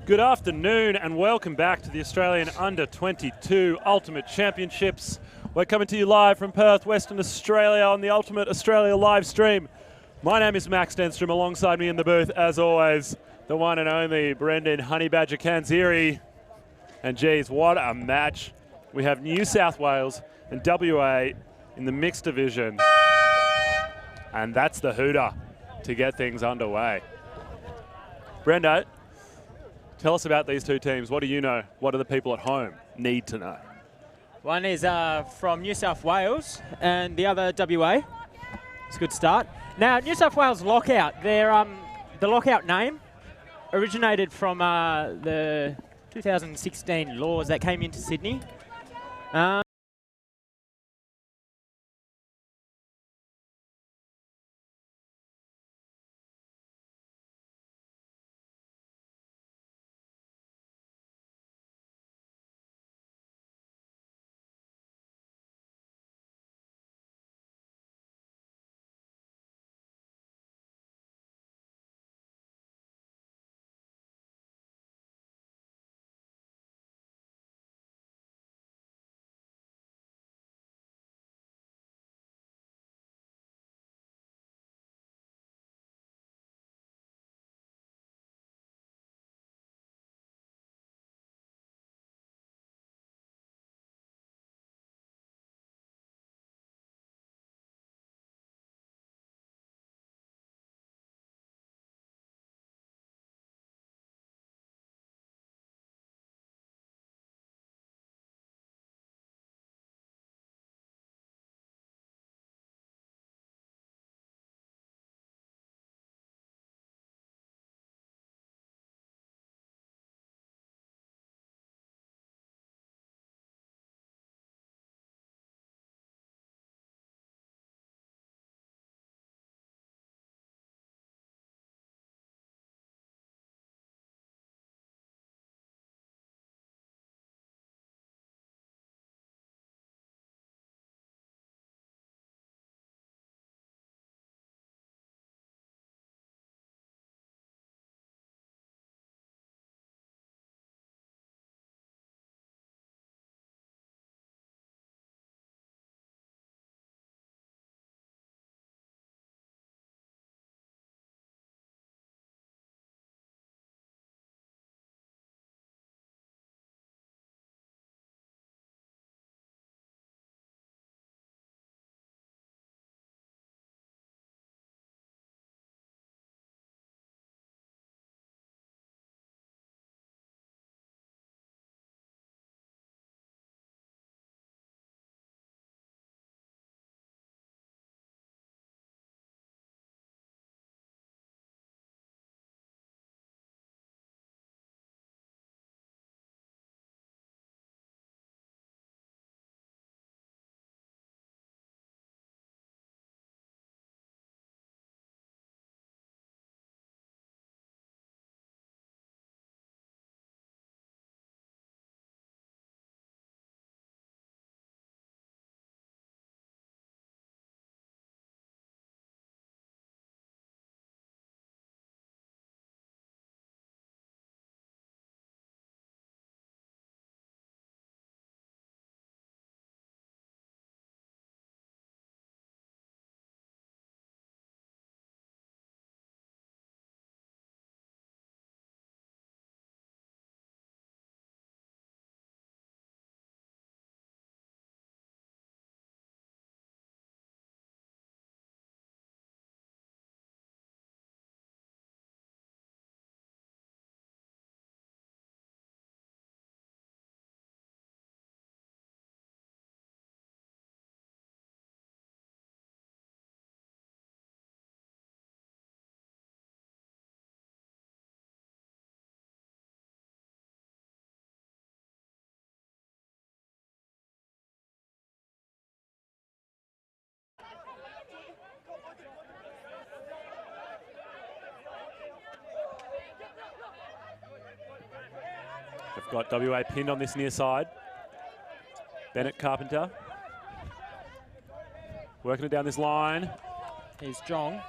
Good afternoon and welcome back to the Australian Under-22 Ultimate Championships. We're coming to you live from Perth, Western Australia on the Ultimate Australia live stream. My name is Max Denstrom. Alongside me in the booth, as always, the one and only Brendan Honey Badger Kanziri. And geez, what a match. We have New South Wales and WA in the mixed division. And that's the hooter to get things underway. Brendo, tell us about these two teams. What do you know? What do the people at home need to know? One is from New South Wales and the other WA. It's a good start. Now, New South Wales Lockout, the Lockout name originated from the 2016 laws that came into Sydney. They've got WA pinned on this near side. Bennett Carpenter working it down this line. Here's Jong.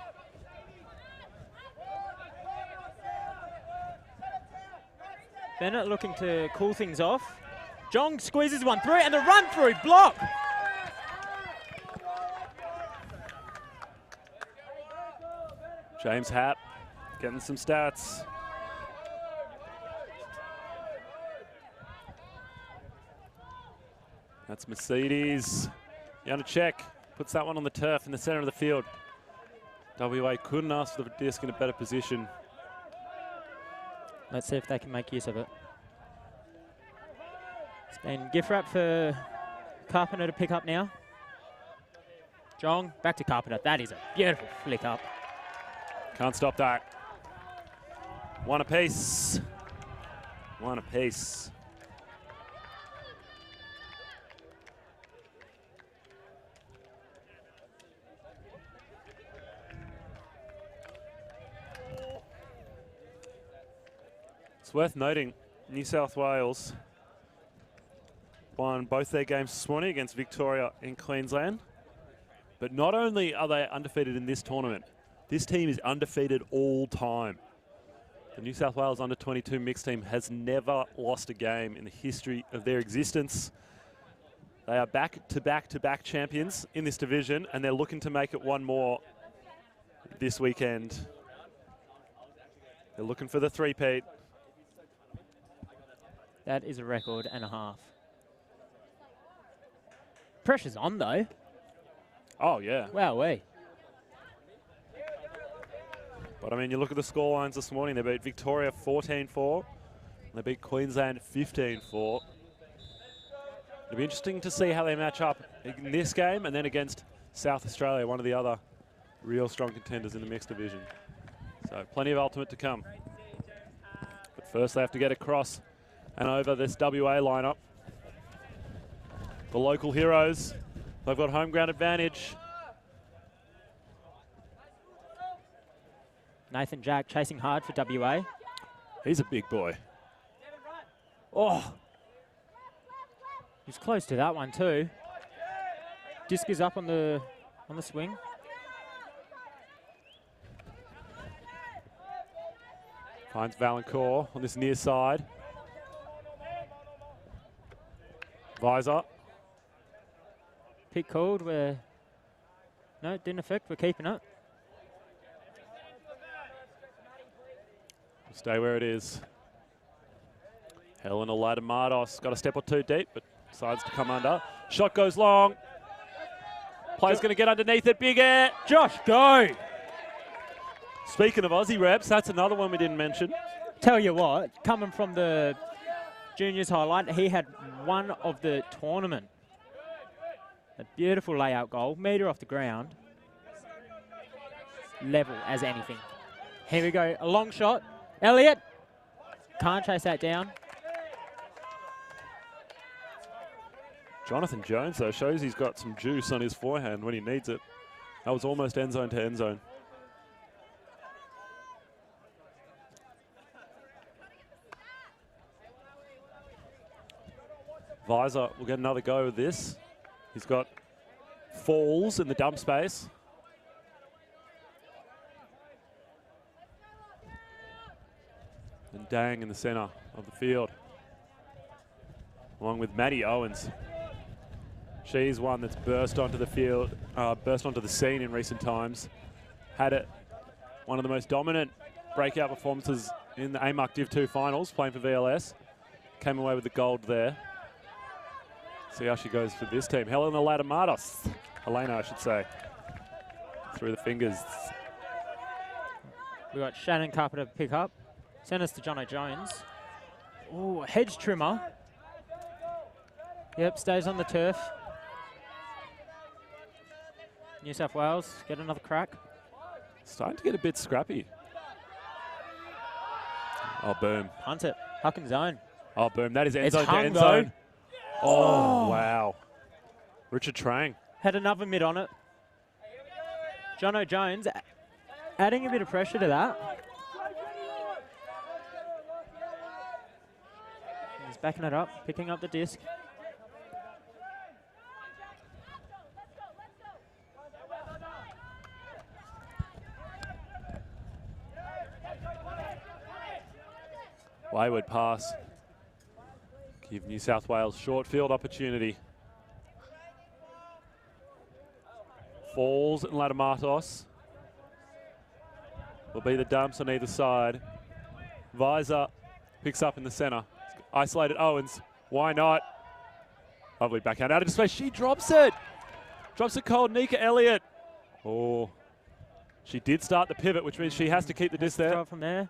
Bennett looking to cool things off. Jong squeezes one through, and the run through block. James Hatt getting some stats. That's Mercedes. Janacek puts that one on the turf in the center of the field. WA couldn't ask for the disc in a better position. Let's see if they can make use of it. It's been gift wrap for Carpenter to pick up now. Jong, back to Carpenter. That is a beautiful flick up. Can't stop that. One apiece. One apiece. It's worth noting, New South Wales won both their games this morning against Victoria and Queensland. But not only are they undefeated in this tournament, this team is undefeated all time. The New South Wales under-22 mixed team has never lost a game in the history of their existence. They are back-to-back-to-back champions in this division, and they're looking to make it one more this weekend. They're looking for the three-peat. That is a record and a half. Pressure's on, though. Oh, yeah. Wowee. But, I mean, you look at the scorelines this morning. They beat Victoria 14-4. They beat Queensland 15-4. It'll be interesting to see how they match up in this game and then against South Australia, one of the other real strong contenders in the mixed division. So plenty of ultimate to come. But first they have to get across and over this WA lineup. The local heroes, they've got home ground advantage. Nathan Jack chasing hard for WA. He's a big boy. Oh, he's close to that one too. Disc is up on the swing. Finds Valancourt on this near side. Visor. Pick called where, no, it didn't affect, we're keeping it. Stay where it is. Helena Ladamatos got a step or two deep, but decides to come under. Shot goes long. Player's going to get underneath it. Big air. Josh, go! Speaking of Aussie reps, that's another one we didn't mention. Tell you what, coming from the juniors highlight, he had one of the tournament. A beautiful layout goal, metre off the ground. Level as anything. Here we go, a long shot. Elliott can't chase that down. Jonathan Jones, though, shows he's got some juice on his forehand when he needs it. That was almost end zone to end zone. Visor will get another go with this. He's got Falls in the dump space. And Dang in the center of the field, along with Maddie Owens. She's one that's burst onto the field, burst onto the scene in recent times. Had it one of the most dominant breakout performances in the AMUC Div 2 finals, playing for VLS. Came away with the gold there. See how she goes for this team. Helena Ladamatos, Helena, I should say. Through the fingers. We got Shannon Carpenter to pick up. Send us to Jono Jones. Oh, hedge trimmer. Yep, stays on the turf. New South Wales, get another crack. Starting to get a bit scrappy. Oh, boom. Punt it. Huck zone. Oh, boom. That is end It's zone to hung, end though. zone. Oh, wow. Richard Trang. Had another mid on it. Jono Jones adding a bit of pressure to that. He's backing it up, picking up the disc. Wayward pass. Give New South Wales short field opportunity. Falls and Latamatos will be the dumps on either side. Visor picks up in the centre. Isolated Owens. Why not? Lovely backhand out of space. She drops it. Drops it cold. Nika Elliott. Oh. She did start the pivot, which means she has to keep the disc there. From there.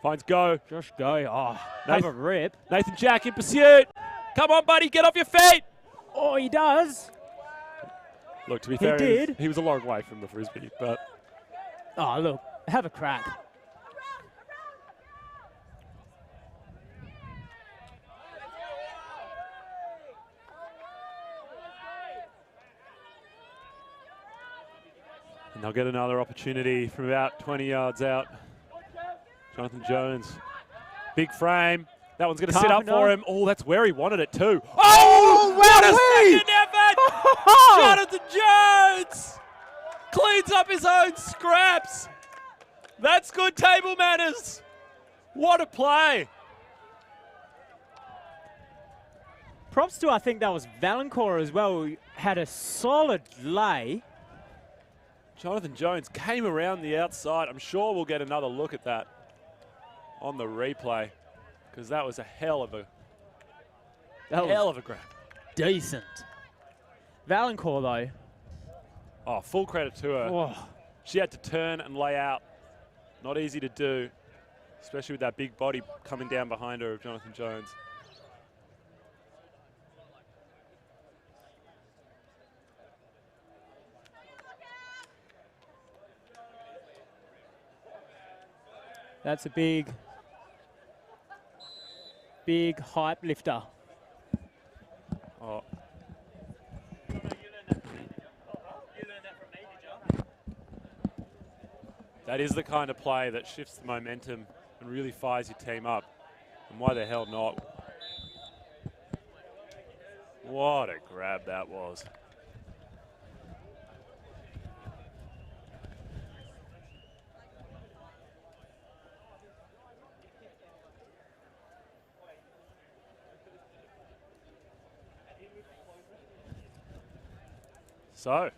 Finds Go. Josh Go. Oh, have a rip. Nathan Jack in pursuit. Come on, buddy. Get off your feet. Oh, he does. Look, to be fair, did. He was a long way from the Frisbee, but... Oh, look. Have a crack. And they'll get another opportunity from about 20 yards out. Jonathan Jones. Big frame. That one's going to sit up for him. Oh, that's where he wanted it too. Oh, what a second effort! Jonathan Jones cleans up his own scraps. That's good table manners. What a play. Props to, I think that was Valancourt as well, who had a solid lay. Jonathan Jones came around the outside. I'm sure we'll get another look at that on the replay, because that was a hell of a grab. Decent. Valancourt, though. Oh, full credit to her. Oh. She had to turn and lay out. Not easy to do, especially with that big body coming down behind her of Jonathan Jones. That's a big hype lifter. Oh. That is the kind of play that shifts the momentum and really fires your team up. And why the hell not? What a grab that was. So,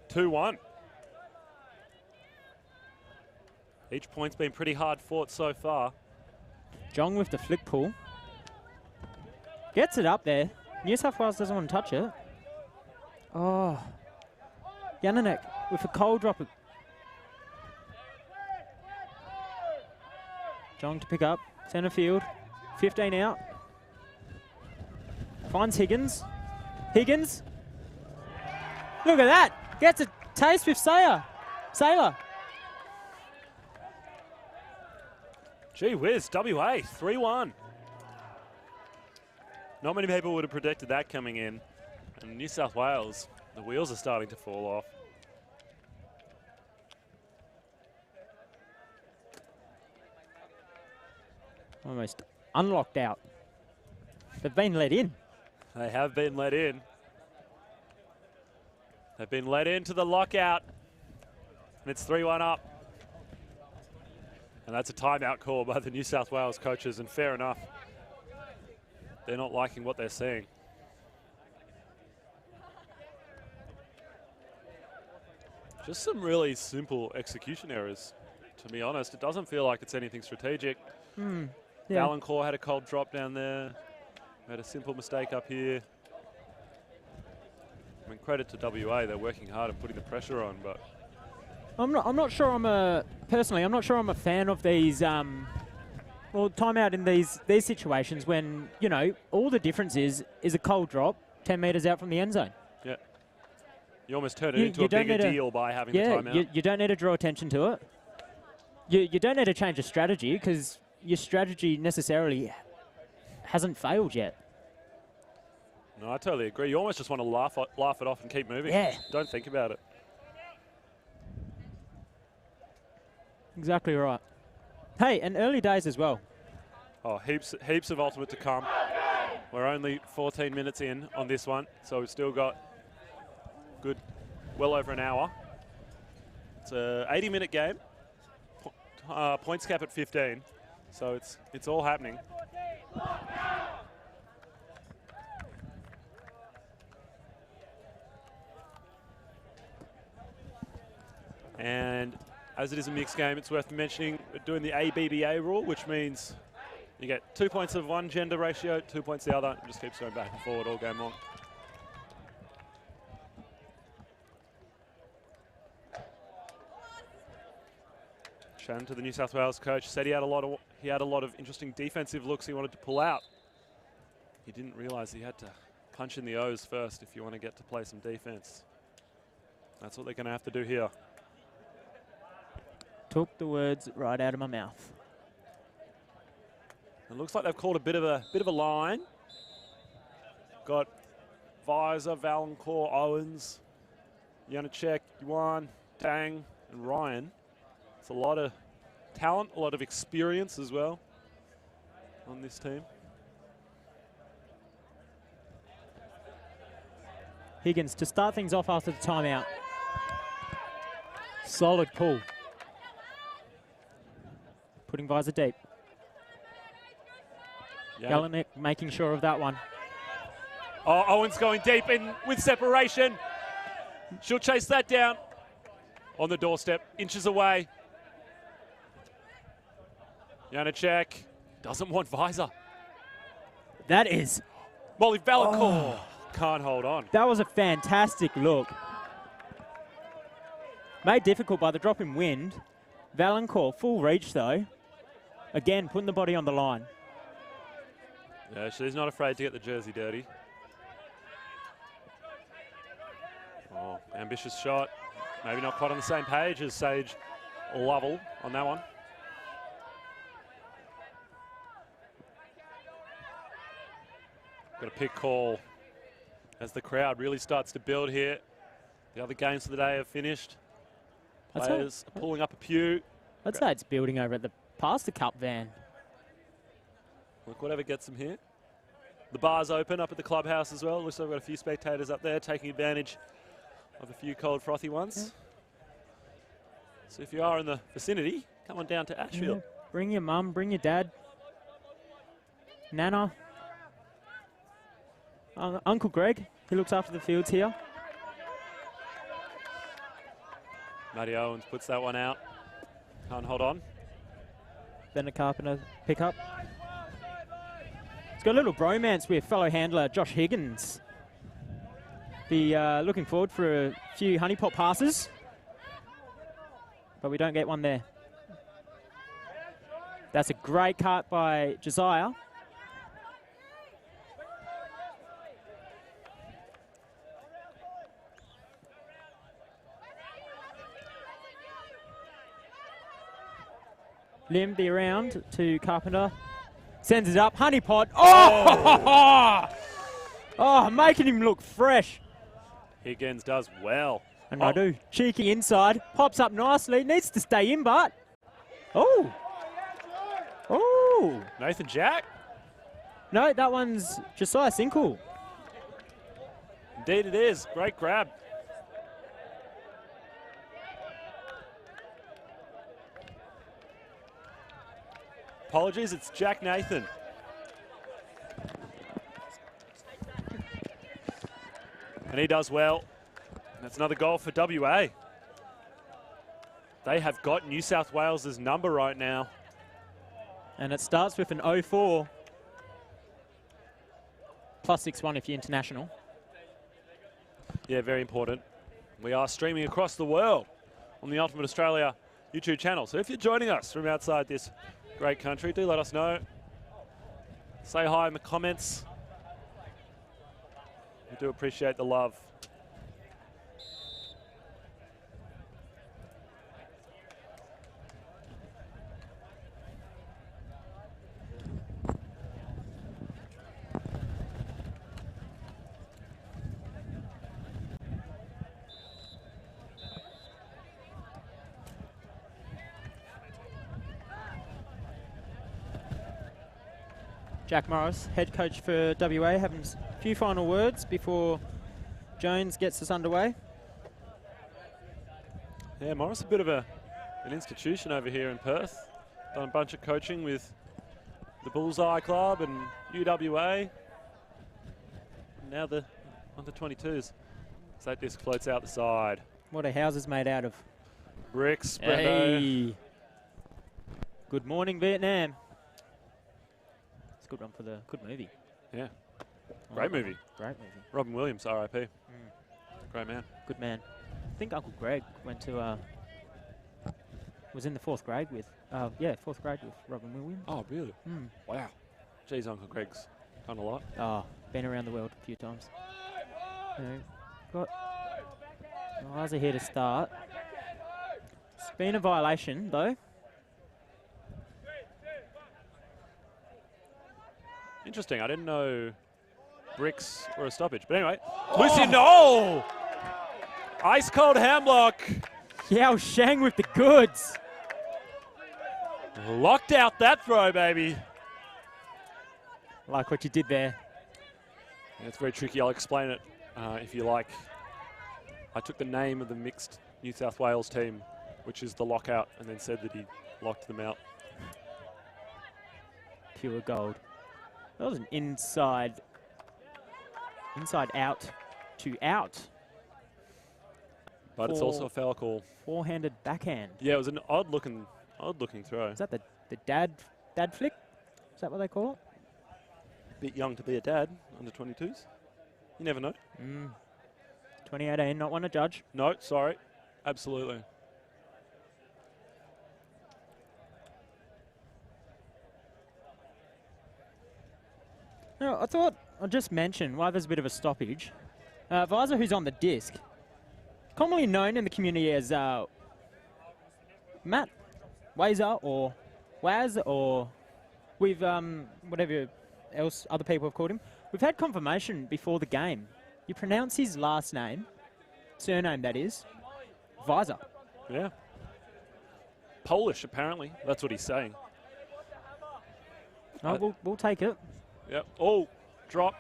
2-1. Each point's been pretty hard fought so far. Jong with the flick pull. Gets it up there. New South Wales doesn't want to touch it. Oh. Yananek with a cold dropper. Jong to pick up. Centre field. 15 out. Finds Higgins. Higgins. Look at that. Gets a taste with Saylor. Gee whiz, WA, 3-1. Not many people would have predicted that coming in. And New South Wales, the wheels are starting to fall off. Almost unlocked out. They've been let in. They have been let in. They've been let into the lockout. And it's 3-1 up. And that's a timeout call by the New South Wales coaches, and fair enough. They're not liking what they're seeing. Just some really simple execution errors, to be honest. It doesn't feel like it's anything strategic. Yeah. Valancourt had a cold drop down there. Had a simple mistake up here. I mean, credit to WA, they're working hard and putting the pressure on, but I'm not sure I'm a fan of these timeout in these situations when, you know, all the difference is a cold drop 10 metres out from the end zone. yeah. You almost turn it into a bigger deal by having the timeout. You don't need to draw attention to it. You don't need to change a strategy because your strategy necessarily hasn't failed yet. No, I totally agree. You almost just want to laugh it off and keep moving. Yeah. Don't think about it. Exactly right. Hey, and early days as well. Oh, heaps of ultimate to come. We're only 14 minutes in on this one, so we've still got well over an hour. It's a 80-minute game. Points cap at 15, so it's all happening. And as it is a mixed game, it's worth mentioning we're doing the ABBA rule, which means you get 2 points of one gender ratio, 2 points the other. It just keeps going back and forward all game long. Shannon, to the New South Wales coach, said he had a lot of interesting defensive looks he wanted to pull out. He didn't realise he had to punch in the O's first if you want to get to play some defence. That's what they're going to have to do here. Took the words right out of my mouth. It looks like they've called a bit of a line. Got Visor, Valancourt, Owens, Janacek, Yuan, Tang, and Ryan. It's a lot of talent, a lot of experience as well on this team. Higgins to start things off after the timeout. Solid pull. Putting Visor deep. Jelinek making sure of that one. Oh, Owens going deep in with separation. She'll chase that down. On the doorstep, inches away. Janacek doesn't want Visor. That is. Molly Valancourt can't hold on. That was a fantastic look. Made difficult by the drop in wind. Valancourt, full reach though. Again, putting the body on the line. Yeah, she's not afraid to get the jersey dirty. Oh, ambitious shot. Maybe not quite on the same page as Sage Lovell on that one. Got a pick call as the crowd really starts to build here. The other games of the day have finished. Players are pulling up a pew. I'd say it's building over at the past the cup van. Look, whatever gets them here. The bar's open up at the clubhouse as well. Looks like we've got a few spectators up there taking advantage of a few cold, frothy ones. Yeah. So if you are in the vicinity, come on down to Ashfield. Yeah. Bring your mum, bring your dad. Nana. Uncle Greg, he looks after the fields here. Matty Owens puts that one out. Can't hold on. Then a Carpenter pick up. He's got a little bromance with fellow handler Josh Higgins. Be looking forward for a few honey pot passes. But we don't get one there. That's a great cut by Josiah. Lim be around to Carpenter. Sends it up. Honey pot. Oh! Oh, making him look fresh. Higgins does well. And Radu, cheeky inside. Pops up nicely. Needs to stay in, but. Oh! Oh! Nathan Jack? No, that one's Josiah Sinkle. Indeed it is. Great grab. Apologies, it's Jack Nathan. And he does well. That's another goal for WA. They have got New South Wales' number right now. And it starts with an 0-4. Plus 6-1 if you're international. Yeah, very important. We are streaming across the world on the Ultimate Australia YouTube channel. So if you're joining us from outside this great country, do let us know. Say hi in the comments. We do appreciate the love. Jack Morris, head coach for WA, having a few final words before Jones gets us underway. Yeah, Morris, a bit of an institution over here in Perth. Done a bunch of coaching with the Bullseye Club and UWA. And now the under 22s. So that disc floats out the side. What are houses made out of? Bricks, Brendo. Hey. Good morning, Vietnam. It's a good one for the good movie. Yeah. Great movie. Great movie. Robin Williams, R.I.P. Great man. Good man. I think Uncle Greg went to, was in the fourth grade with Robin Williams. Oh, really? Wow. Geez, Uncle Greg's done a lot. Oh, been around the world a few times. Got Liza here to start. It's been a violation, though. Interesting. I didn't know bricks were a stoppage. But anyway, Lucy, no! Ice cold hamlock. Yao Shang with the goods. Locked out that throw, baby. Like what you did there. Yeah, it's very tricky. I'll explain it if you like. I took the name of the mixed New South Wales team, which is the lockout, and then said that he locked them out. Pure gold. That was an inside out to out. But it's also a foul call. Four-handed backhand. Yeah, it was an odd looking throw. Is that the dad flick? Is that what they call it? Bit young to be a dad, under 22s. You never know. 2018, not one to judge. No, sorry. Absolutely. No, I thought I'd just mention why there's a bit of a stoppage. Visor, who's on the disc, commonly known in the community as Matt Wazer or Waz, or with whatever else other people have called him. We've had confirmation before the game. You pronounce his last name, surname that is, Visor. Yeah. Polish, apparently. That's what he's saying. No, we'll take it. Yep. Oh, drop.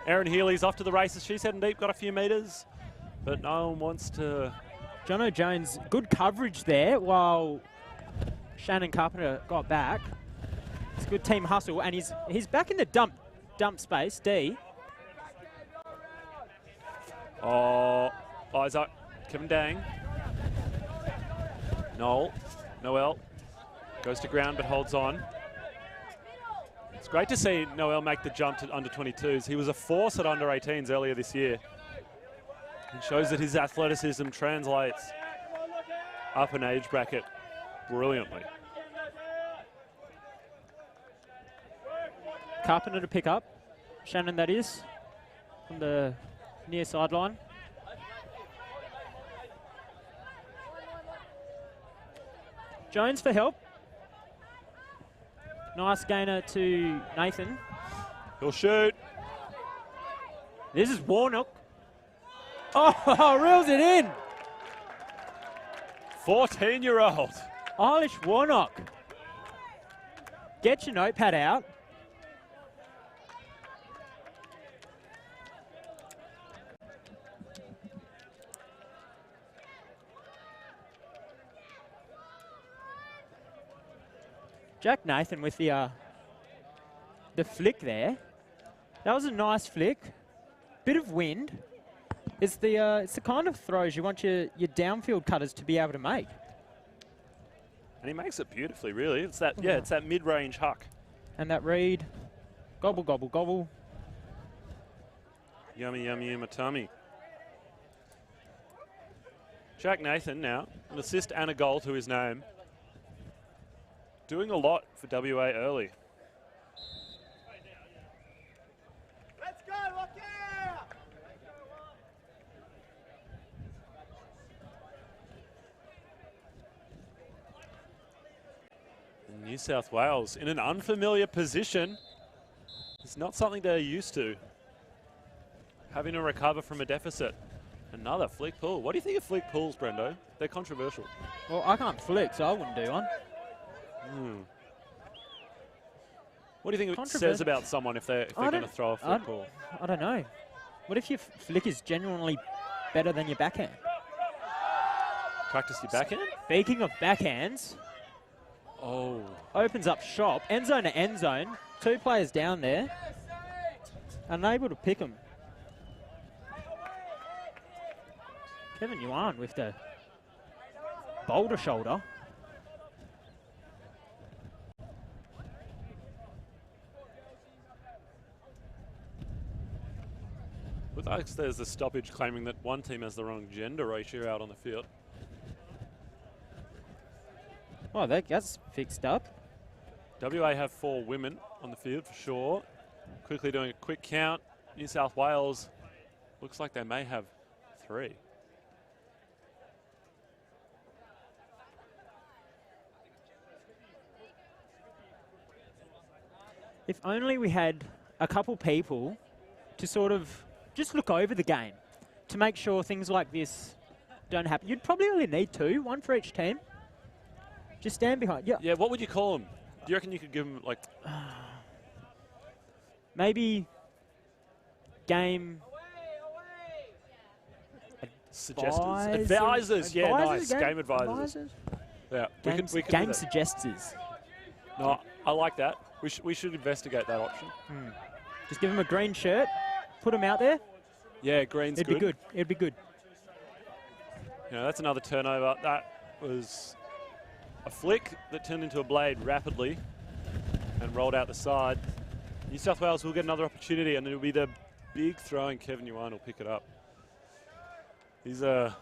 Erin Healy's off to the races. She's heading deep, got a few metres, but no one wants to. Jono Jones, good coverage there while Shannon Carpenter got back. It's a good team hustle, and he's back in the dump space, D. Oh, Isaac, Kevin Dang. Noel goes to ground but holds on. It's great to see Noel make the jump to under 22s. He was a force at under 18s earlier this year. It shows that his athleticism translates up an age bracket brilliantly. Carpenter to pick up. Shannon, that is, from the near sideline. Jones for help. Nice gainer to Nathan. He'll shoot. This is Warnock. Oh, reels it in. 14-year-old. Eilish Warnock. Get your notepad out. Jack Nathan with the flick there. That was a nice flick. Bit of wind. It's the kind of throws you want your downfield cutters to be able to make. And he makes it beautifully, really. It's that it's that mid-range huck. And that read, gobble gobble gobble. Yummy yummy in my tummy. Jack Nathan now, an assist and a goal to his name. Doing a lot for WA early. Let's go, Rocky! New South Wales in an unfamiliar position. It's not something they're used to. Having to recover from a deficit. Another flick pull. What do you think of flick pulls, Brendo? They're controversial. Well, I can't flick, so I wouldn't do one. What do you think it says about someone if they're going to throw a flick pull? I don't know. What if your flick is genuinely better than your backhand? Practice your backhand? Speaking of backhands, opens up shop, end zone to end zone. Two players down there, unable to pick them. Kevin Yuan with the boulder shoulder. With us, there's a stoppage claiming that one team has the wrong gender ratio out on the field. Oh, that's fixed up. WA have 4 women on the field for sure. Quickly doing a quick count. New South Wales looks like they may have 3. If only we had a couple people to sort of just look over the game to make sure things like this don't happen. You'd probably only need 2, 1 for each team. Just stand behind. Yeah. Yeah, what would you call them? Do you reckon you could give them like... Maybe game... Suggestions. Advisors. Yeah, nice. Game advisors. Yeah, we could game suggestors. No, I like that. We should investigate that option. Just give them a green shirt, put them out there. Yeah, green's It'd be good. It'd be good. You know, that's another turnover. That was a flick that turned into a blade rapidly and rolled out the side. New South Wales will get another opportunity, and it'll be the big throwing Kevin Yuan will pick it up. He's a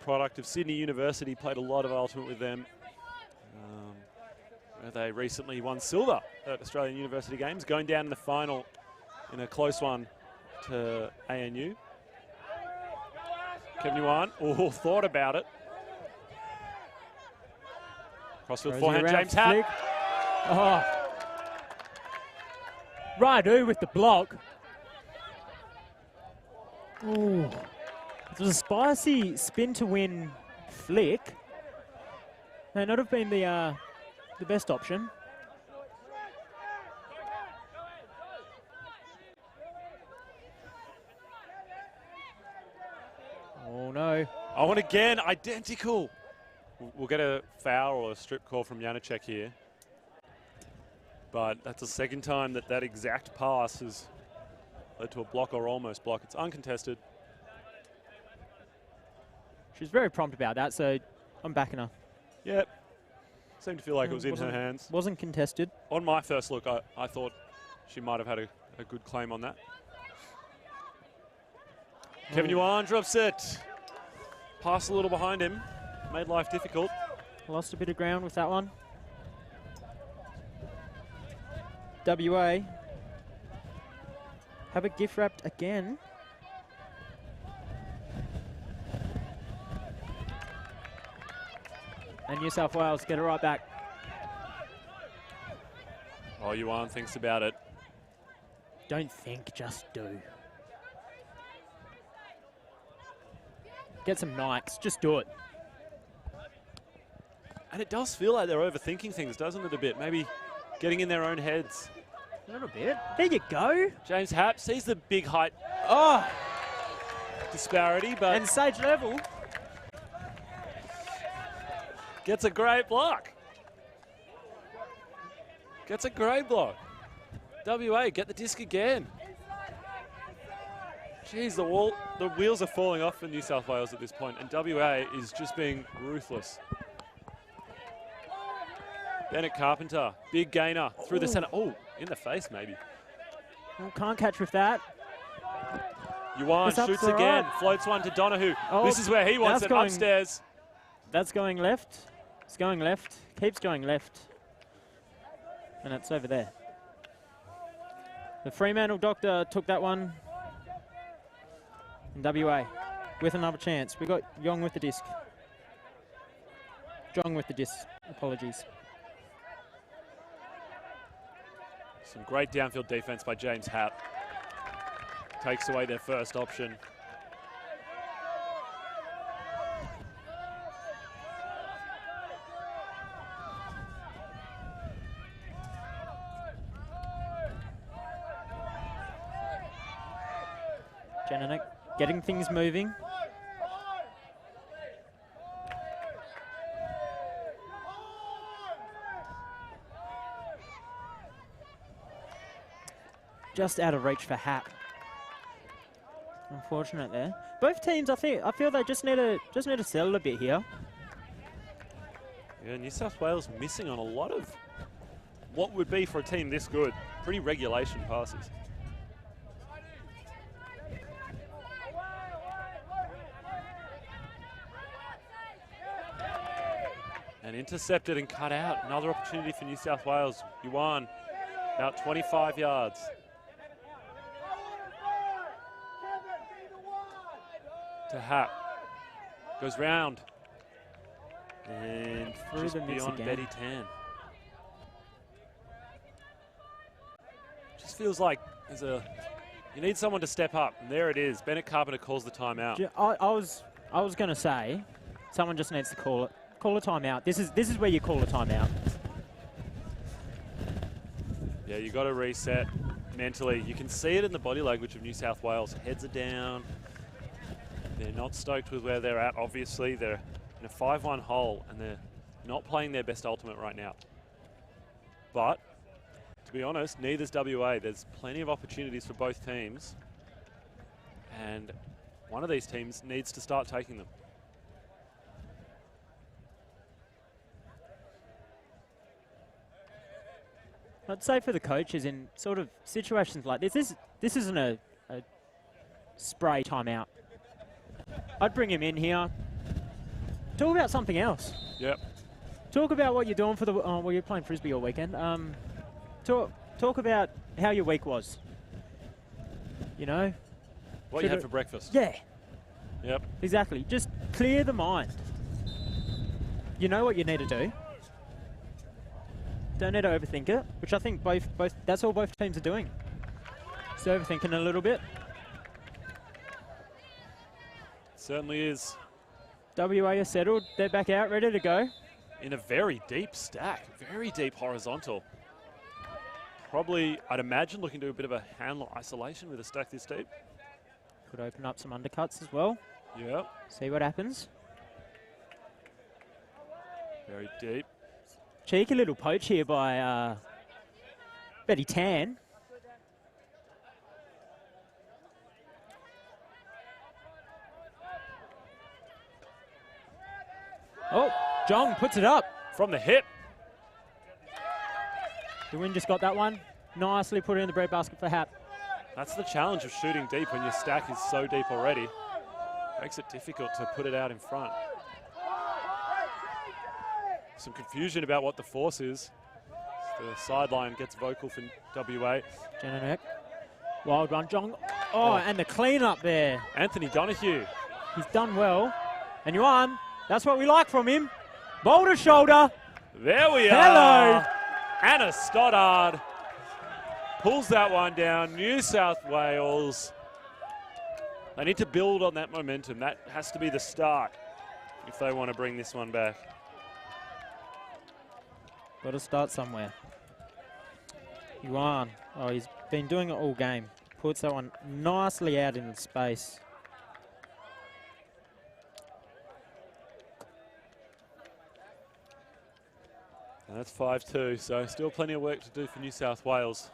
product of Sydney University, played a lot of ultimate with them. They recently won silver at Australian University Games, going down in the final in a close one to ANU. Kevin Yuan, thought about it. Crossfield forehand, James Hatt. Oh. Raidu with the block. Ooh. It was a spicy spin to win flick. May not have been the best option. Oh no. Oh, and again, identical. We'll get a foul or a strip call from Janacek here. But that's the second time that exact pass has led to a block or almost block. It's uncontested. She's very prompt about that, so I'm backing her. Yep. Seemed to feel like it was in her hands. Wasn't contested. On my first look, I thought she might have had a good claim on that. Kevin Yuan drops it. Pass a little behind him. Made life difficult. Lost a bit of ground with that one. WA have it gift wrapped again. And New South Wales get it right back. Oh, Yuan thinks about it. Don't think, just do. Get some Nikes, just do it. And it does feel like they're overthinking things, doesn't it, a bit? Maybe getting in their own heads. A little bit. There you go. James Hatt sees the big height disparity, but... And Sage Level. Gets a great block. Gets a great block. WA, get the disc again. Jeez, the wheels are falling off for New South Wales at this point, and WA is just being ruthless. Bennett Carpenter, big gainer through the centre. Oh, in the face maybe. Well, can't catch with that. Yuan shoots again, floats one to Donahue. This is where he wants it, upstairs. That's going left. It's going left. Keeps going left. And it's over there. The Fremantle doctor took that one. And WA with another chance. We got Yong with the disc. Jong with the disc. Apologies. Some great downfield defense by James Hatt. Takes away their first option. Janinek getting things moving. Just out of reach for Hatt. Unfortunate there. Both teams, I feel they just need to settle a bit here. Yeah, New South Wales missing on a lot of what would be for a team this good. Pretty regulation passes. And intercepted and cut out. Another opportunity for New South Wales. Yuan, about 25 yards. To Hap. Goes round. And Through just the mix beyond again. Betty Tan. Just feels like you need someone to step up. And there it is. Bennett Carpenter calls the timeout. I was going to say, someone just needs to call a timeout. This is where you call a timeout. Yeah, you got to reset mentally. You can see it in the body language of New South Wales. Heads are down. They're not stoked with where they're at, obviously. They're in a 5-1 hole, and they're not playing their best ultimate right now. But, to be honest, neither's WA. There's plenty of opportunities for both teams. And one of these teams needs to start taking them. I'd say for the coaches in sort of situations like this isn't a spray timeout. I'd bring him in here. Talk about something else. Yep. Talk about what you're doing for the well, you're playing frisbee all weekend. Talk about how your week was. You know. What you had for breakfast. Yeah. Yep. Exactly. Just clear the mind. You know what you need to do. Don't need to overthink it, which I think both that's all both teams are doing. Just overthinking a little bit. Certainly is. WA are settled. They're back out, ready to go. In a very deep stack, very deep horizontal. Probably, I'd imagine, looking to do a bit of a handler isolation with a stack this deep. Could open up some undercuts as well. Yeah. See what happens. Very deep. Cheeky little poach here by Betty Tan. Oh, Jong puts it up. From the hip. The wind just got that one. Nicely put it in the breadbasket for Hap. That's the challenge of shooting deep when your stack is so deep already. Makes it difficult to put it out in front. Some confusion about what the force is. The sideline gets vocal for WA. Jananek. Wild run, Jong. Oh, and the clean up there. Anthony Donahue. He's done well. And Yuan, that's what we like from him. Boulder shoulder. There we Hello. are. Anna Stoddard pulls that one down. New South Wales. They need to build on that momentum. That has to be the start if they want to bring this one back. Got to start somewhere. Yuan. Oh, he's been doing it all game. Puts that one nicely out in space. And that's 5-2, so still plenty of work to do for New South Wales.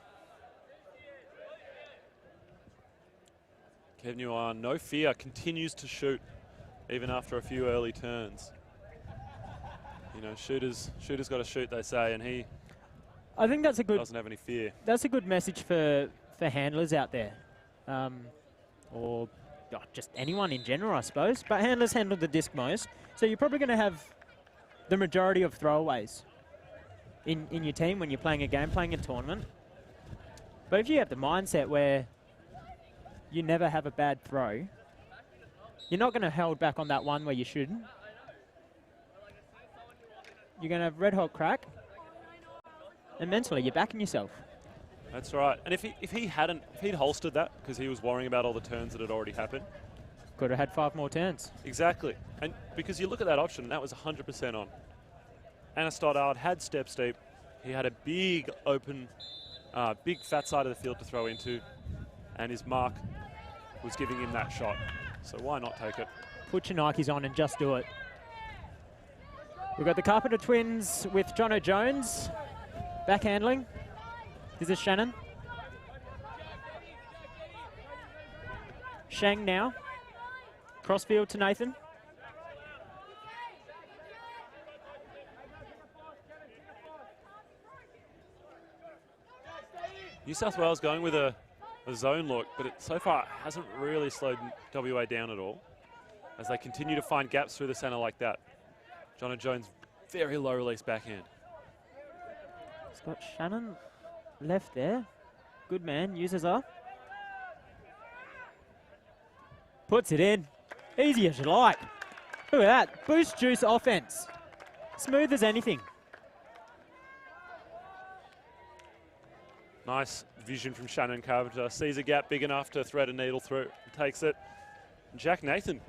Kevin Yuan, no fear, continues to shoot even after a few early turns. You know, shooters got to shoot, they say, and he I think that's a good. doesn't have any fear. That's a good message for handlers out there, or just anyone in general, I suppose. But handlers handle the disc most, so you're probably going to have the majority of throwaways in your team when you're playing a game, playing a tournament. But if you have the mindset where you never have a bad throw, you're not going to hold back on that one where you shouldn't. You're going to have red hot crack, and mentally you're backing yourself. That's right. And if he'd holstered that because he was worrying about all the turns that had already happened. Could have had 5 more turns. Exactly. And because you look at that option, that was 100% on. Anna Stoddard had steps deep. He had a big open, big fat side of the field to throw into, and his mark was giving him that shot. So why not take it? Put your Nikes on and just do it. We've got the Carpenter twins with Jono Jones back handling. This is Shannon. Shang now. Crossfield to Nathan. New South Wales going with a zone look, but it so far hasn't really slowed WA down at all as they continue to find gaps through the centre like that. Jono Jones, very low release backhand. Scott Shannon left there. Good man, uses her. Puts it in. Easy as you like. Look at that. Boost juice offense. Smooth as anything. Nice vision from Shannon Carpenter. Sees a gap big enough to thread a needle through. Takes it. Jack Nathan.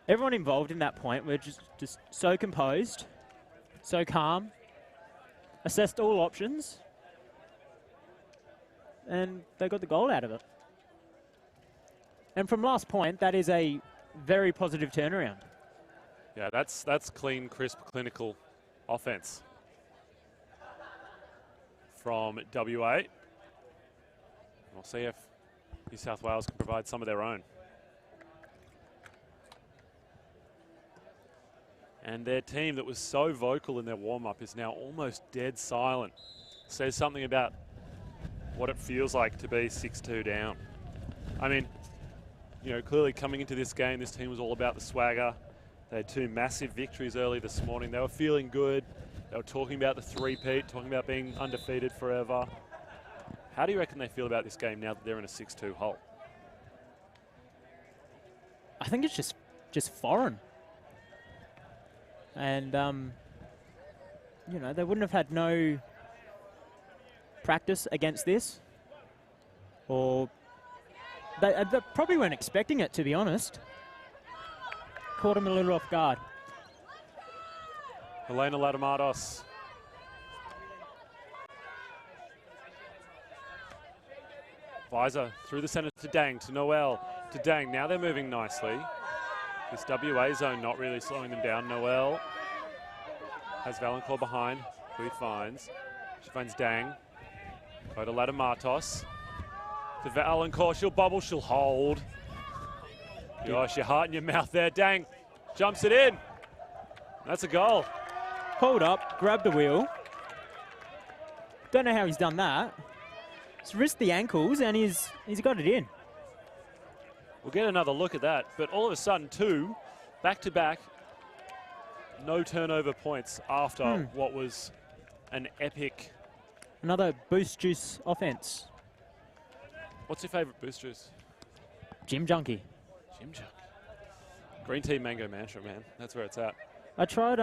Everyone involved in that point were just so composed, so calm, assessed all options, and they got the goal out of it. And from last point, that is a very positive turnaround. Yeah, that's clean, crisp, clinical offense from WA. We'll see if New South Wales can provide some of their own. And their team that was so vocal in their warm-up is now almost dead silent. Says something about what it feels like to be 6-2 down. I mean, you know, clearly coming into this game, this team was all about the swagger. They had 2 massive victories early this morning. They were feeling good. They were talking about the three-peat, talking about being undefeated forever. How do you reckon they feel about this game now that they're in a 6-2 hole? I think it's just foreign. And, you know, they wouldn't have had no practice against this. Or they probably weren't expecting it, to be honest. Caught them a little off guard. Helena Latamatos. Visor through the centre to Dang, to Noel, to Dang. Now they're moving nicely. This WA zone not really slowing them down. Noel has Valancourt behind, who he finds. She finds Dang. Go to Latamatos. To Valancourt, she'll bubble, she'll hold. Gosh, your heart in your mouth there. Dang, jumps it in. That's a goal. Hold up, grabbed the wheel. Don't know how he's done that. He's risked the ankles and he's got it in. We'll get another look at that, but all of a sudden 2 back-to-back, no turnover points after what was an epic. Another boost juice offense. What's your favourite boost juice? Gym Junkie. Gym Junkie. Green tea mango mantra, man. That's where it's at. I tried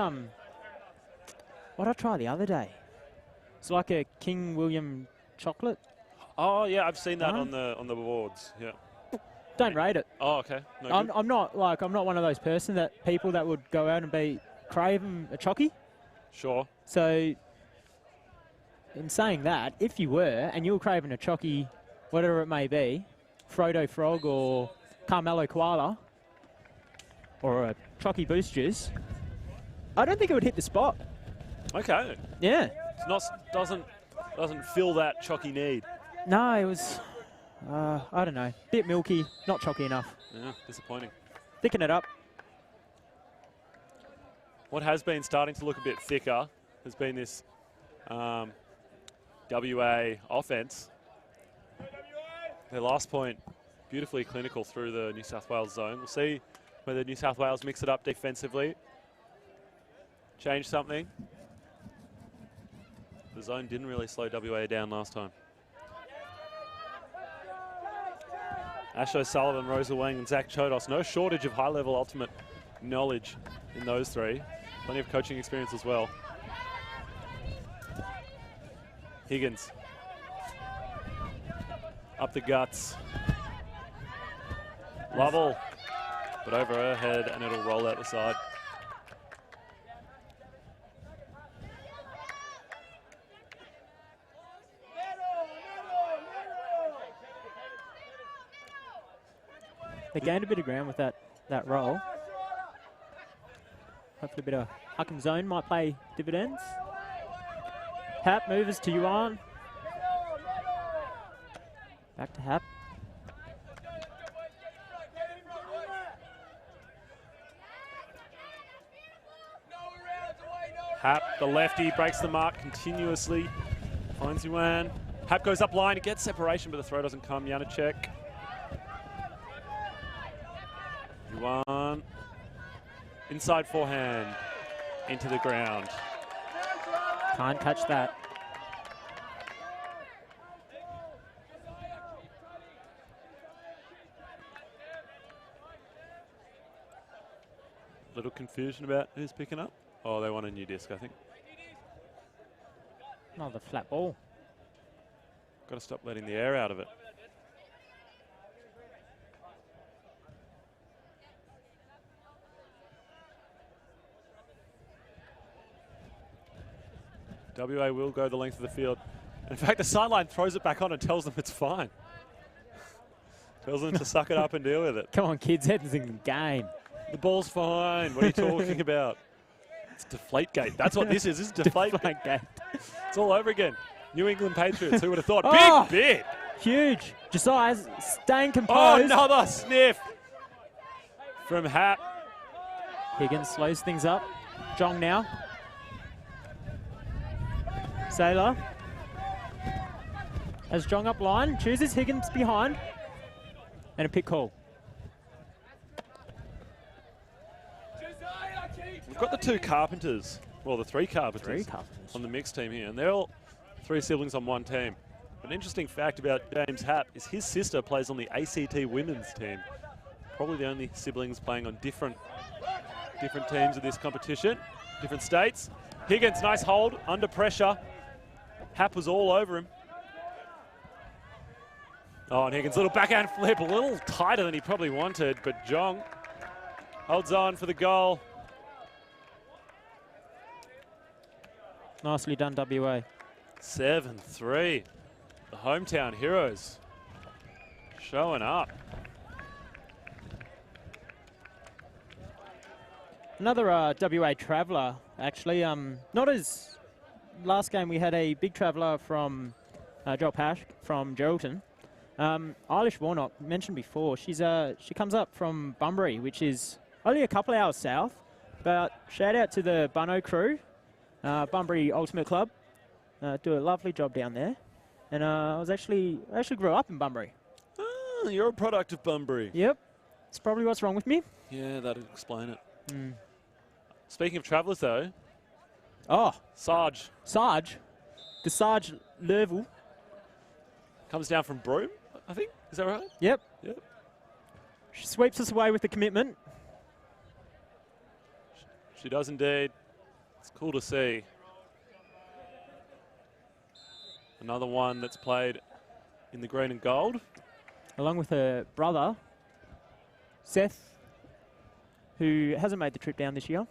what did I try the other day? It's like a King William chocolate. Oh yeah, I've seen that on the boards. Yeah. Don't rate it. Oh, okay. No, I'm not one of those people that would go out and be craving a chocky. Sure. So in saying that, if you were and you were craving a chocky, whatever it may be, Frodo Frog or Carmelo Koala or a chocky boost juice, I don't think it would hit the spot. Okay. Yeah. It's not doesn't fill that chocky need. No, it was I don't know, bit milky, not chocky enough. Yeah, disappointing. Thicken it up. What has been starting to look a bit thicker has been this WA offense. Their last point, beautifully clinical through the New South Wales zone. We'll see whether New South Wales mix it up defensively. Change something. The zone didn't really slow WA down last time. Ash O'Sullivan, Rosa Wang and Zach Chodos. No shortage of high-level ultimate knowledge in those 3. Plenty of coaching experience as well. Higgins. Up the guts. Lovell. But over her head and it'll roll out the side. They gained a bit of ground with that roll. Hopefully a bit of huck and zone might pay dividends. Hap moves to Yuan. Back to Hap. Hap, the lefty, breaks the mark continuously. Finds Yuan. Hap goes up line. He gets separation, but the throw doesn't come. Janacek. Yuan. Inside forehand. Into the ground. Can't catch that. Little confusion about who's picking up. Oh, they want a new disc, I think. Another flat ball. Got to stop letting the air out of it. WA will go the length of the field. In fact, the sideline throws it back on and tells them it's fine. Tells them to suck it up and deal with it. Come on, kids, heads in the game. The ball's fine. What are you talking about? It's Deflategate. That's what this is. This is Deflategate. It's all over again. New England Patriots. Who would have thought? Oh, Big bit. Huge. Josiah's staying Oh, composed. another sniff from Hap. Higgins slows things up. Jong now. Sailor. Has Jong up line. Chooses Higgins behind. And a pick call. We've got the two Carpenters, well, the three Carpenters, on the mixed team here, and they're all three siblings on one team. An interesting fact about James Hap is his sister plays on the ACT women's team. Probably the only siblings playing on different teams of this competition, different states. Higgins, nice hold, under pressure. Hap was all over him. Oh, and Higgins, little backhand flip, a little tighter than he probably wanted, but Jong holds on for the goal. Nicely done, WA. 7-3. The hometown heroes showing up. Another WA traveller, actually. Not as last game we had a big traveller from Joel Pash from Geraldton. Eilish Warnock, mentioned before, she comes up from Bunbury, which is only a couple hours south. But shout out to the Bunno crew, Bunbury Ultimate Club. Do a lovely job down there. And I actually grew up in Bunbury. Oh, you're a product of Bunbury. Yep. It's probably what's wrong with me. Yeah, that'd explain it. Speaking of travellers, though. Oh. Sarge. Sarge. The Sarge level. Comes down from Broome, I think. Is that right? Yep. Yep. She sweeps us away with the commitment. She does indeed. It's cool to see. Another one that's played in the green and gold. Along with her brother, Seth, who hasn't made the trip down this year.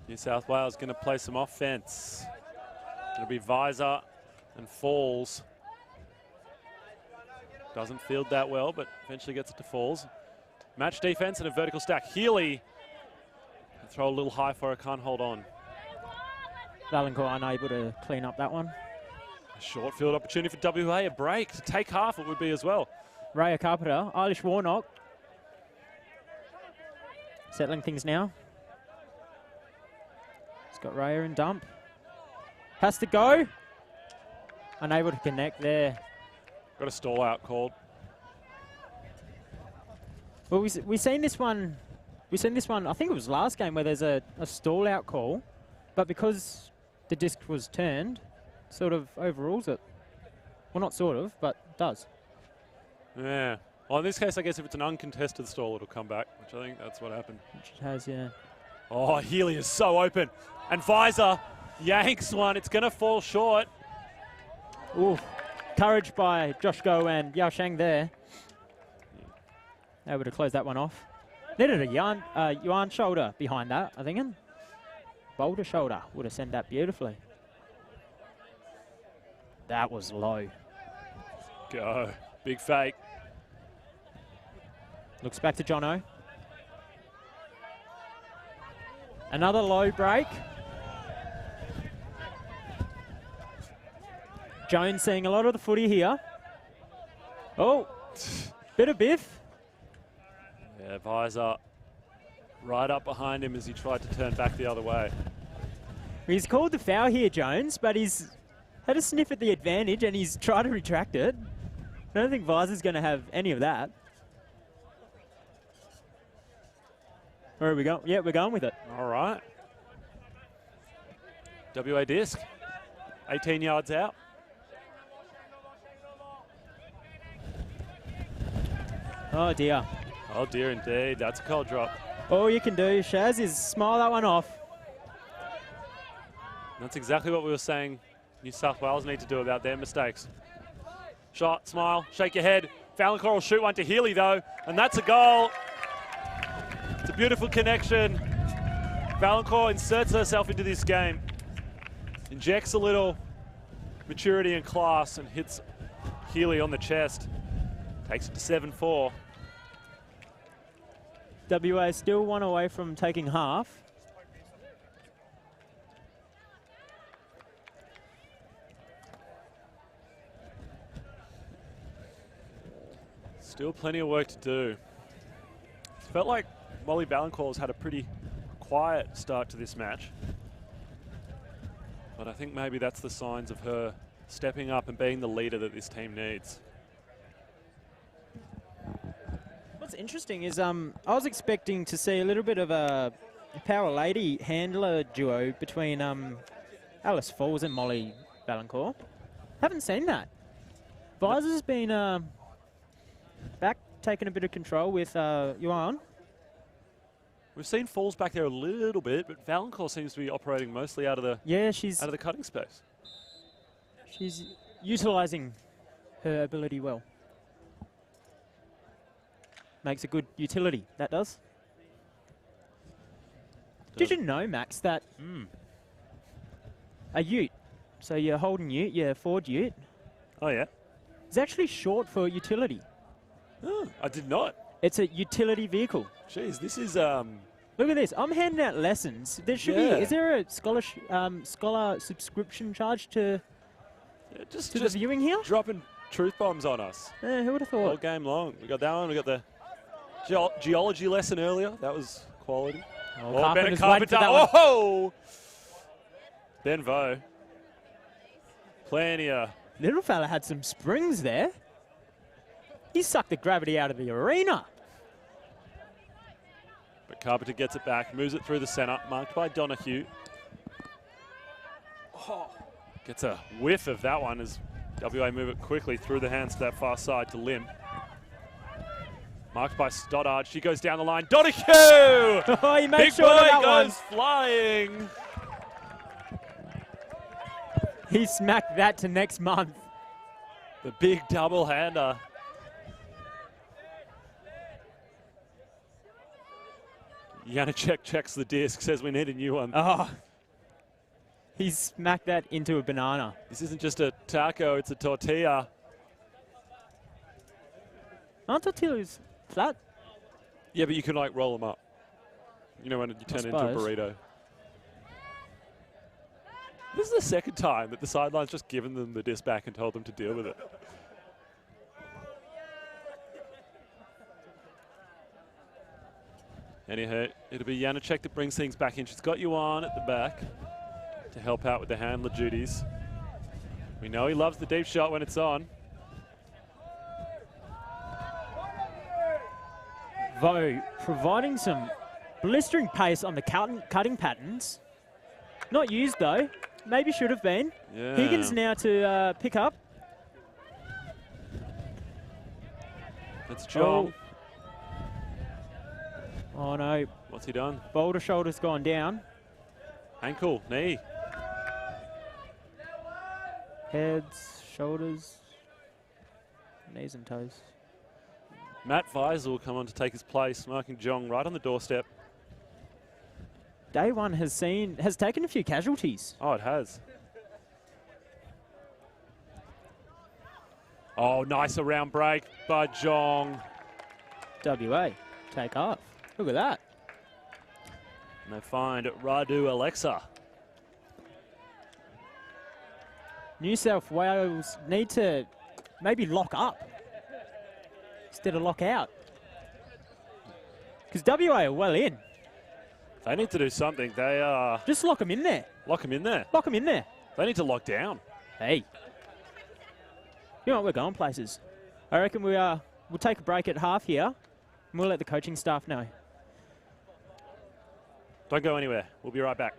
New South Wales going to play some offense. It'll be Visor and Falls. Doesn't field that well, but eventually gets it to Falls. Match defense and a vertical stack. Healy, throw a little high for her, can't hold on. Valancourt unable to clean up that one. A short field opportunity for WA, a break. To take half it would be as well. Raya Carpenter, Eilish Warnock. Settling things now. He's got Raya in dump. Has to go. Unable to connect there. Got a stall out called. Well, we've seen this one. We've seen this one, I think it was last game, where there's a stall out call, but because the disc was turned, sort of overrules it. Well, not sort of, but does. Yeah. Well, in this case, I guess if it's an uncontested stall, it'll come back, which I think that's what happened. Which it has, yeah. Oh, Healy is so open. And Visor yanks one. It's going to fall short. Ooh. Courage by Josh Go and Yao Shang there. Able to close that one off. Needed a Yuan shoulder behind that, I think. Boulder shoulder would have sent that beautifully. That was low. Go. Big fake. Looks back to Jono. Another low break. Jones seeing a lot of the footy here. Oh, bit of biff. Yeah, Visor right up behind him as he tried to turn back the other way. He's called the foul here, Jones, but he's had a sniff at the advantage and he's tried to retract it. I don't think Visor's going to have any of that. Where are we going? Yeah, we're going with it. All right. WA disc, 18 yards out. Oh, dear. Oh dear indeed, that's a cold drop. All you can do, Shaz, is smile that one off. That's exactly what we were saying New South Wales need to do about their mistakes. Shot, smile, shake your head. Valancourt will shoot one to Healy though, and that's a goal. It's a beautiful connection. Valancourt inserts herself into this game, injects a little maturity and class and hits Healy on the chest. Takes it to 7-4. WA still one away from taking half. Still plenty of work to do. It felt like Molly Valancourt's had a pretty quiet start to this match. But I think maybe that's the signs of her stepping up and being the leader that this team needs. What's interesting is I was expecting to see a little bit of a power lady handler duo between Alice Falls and Molly Valancourt. Haven't seen that. Visor's been back taking a bit of control with Yuan. We've seen Falls back there a little bit, but Valancourt seems to be operating mostly out of the out of the cutting space. She's utilising her ability well. Makes a good utility, that does. Did you know, Max, that a ute, so your Holden ute, your Ford ute, Oh yeah? is actually short for utility. Oh, I did not. It's a utility vehicle. Jeez, this is Look at this. I'm handing out lessons. There should be. Is there a scholar subscription charge to the viewing here? dropping truth bombs on us Who would have thought? all game long. We got that one. We got the geology lesson earlier. That was quality. Oh, Bennett Carpenter's waiting for Carpenter. that one. Oh! Ben Vo. Plenty of. Little fella had some springs there. He sucked the gravity out of the arena. But Carpenter gets it back, moves it through the centre, marked by Donahue. Oh, gets a whiff of that one as WA move it quickly through the hands to that far side to Lim. Marked by Stoddard. She goes down the line. Donahue! Oh, he made Big sure boy of that goes one. flying. He smacked that to next month. The big double-hander. Janacek checks the disc, says we need a new one. Oh, he smacked that into a banana. This isn't just a taco, it's a tortilla. Aren't tortillas flat? Yeah, but you can like roll them up. You know when you turn it into a burrito. This is the second time that the sideline's just given them the disc back and told them to deal with it. Anyhow, it'll be Janacek that brings things back in. She's got Yuan at the back to help out with the handler duties. We know he loves the deep shot when it's on. Vo providing some blistering pace on the cutting patterns. Not used though. Maybe should have been. Yeah. Higgins now to pick up. That's John. Oh no. What's he done? Boulder shoulder's gone down. Ankle, knee. Heads, shoulders, knees and toes. Matt Visor will come on to take his place, marking Jong right on the doorstep. Day one has taken a few casualties. Oh, it has. Oh, nice around break by Jong. WA, take off. Look at that. And they find Radu Alexa. New South Wales need to maybe lock up instead of lock out. Because WA are well in. They need to do something. They Just lock them in there. lock them in there. Lock them in there. They need to lock down. Hey. You know what? We're going places. I reckon we'll take a break at half here, and we'll let the coaching staff know. Don't go anywhere. We'll be right back.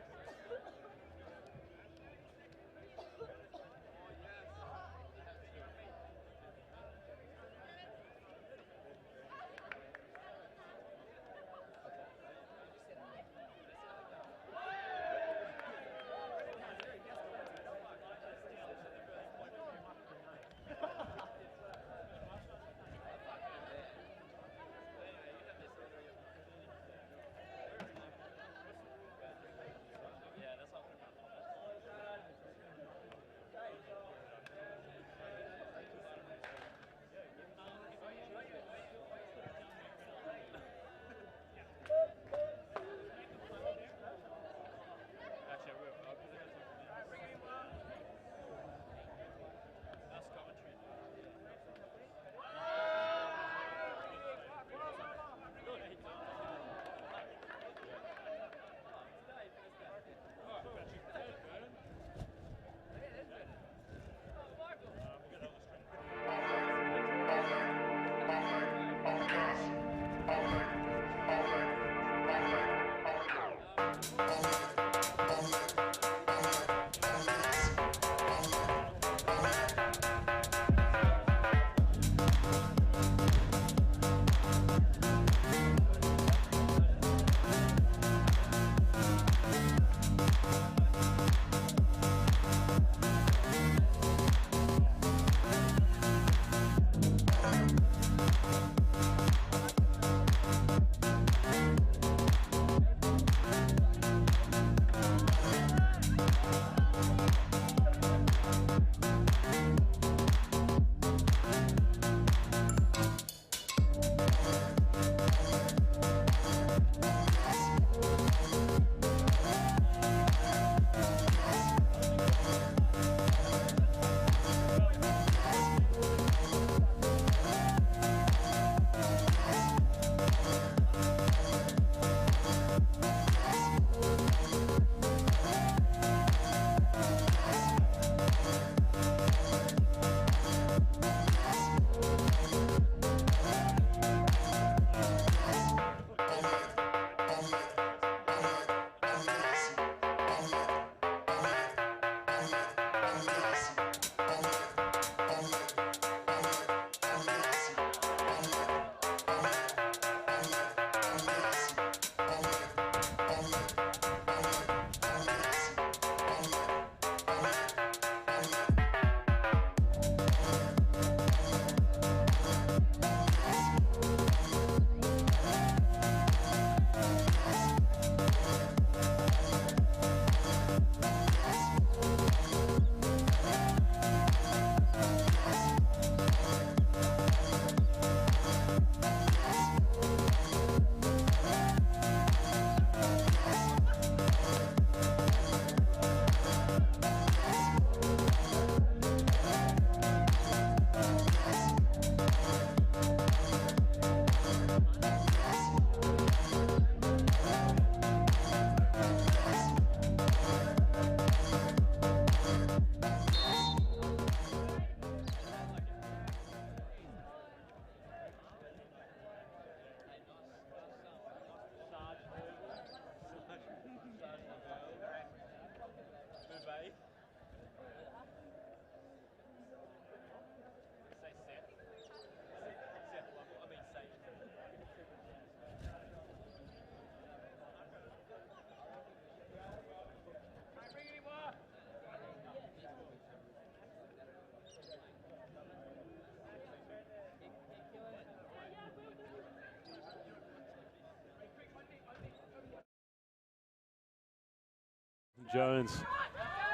Jones,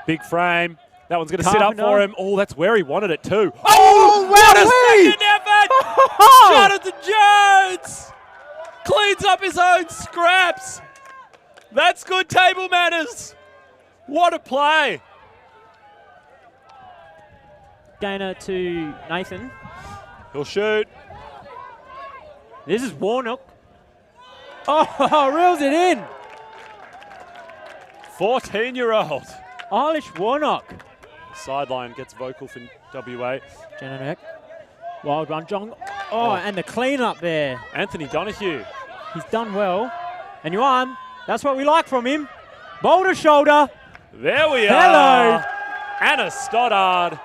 big frame. That one's going to sit up for him. Oh, that's where he wanted it too. Oh, what a second effort! Jonathan Jones cleans up his own scraps. That's good table manners. What a play. Gainer to Nathan. He'll shoot. This is Warnock. Oh, reels it in. 14-year-old. Eilish Warnock. Sideline gets vocal for WA. Jananek. Wild run, Jong. Oh, and the clean up there. Anthony Donahue. He's done well. And Yuan, that's what we like from him. Boulder shoulder. There we Hello. are. Anna Stoddard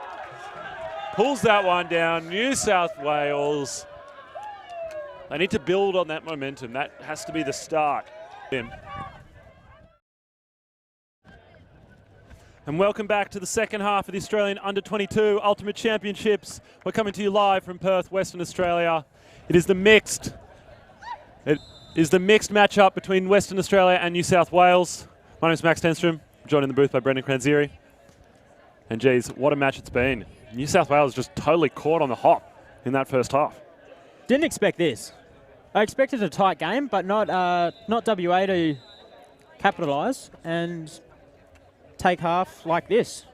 pulls that one down. New South Wales. They need to build on that momentum. That has to be the start. And welcome back to the second half of the Australian Under-22 Ultimate Championships. We're coming to you live from Perth, Western Australia. It is the mixed matchup between Western Australia and New South Wales. My name is Max Tenstrom. I'm joined in the booth by Brendan Kranziri. And geez, what a match it's been. New South Wales just totally caught on the hop in that first half. Didn't expect this. I expected a tight game, but not WA to capitalise and take half like this.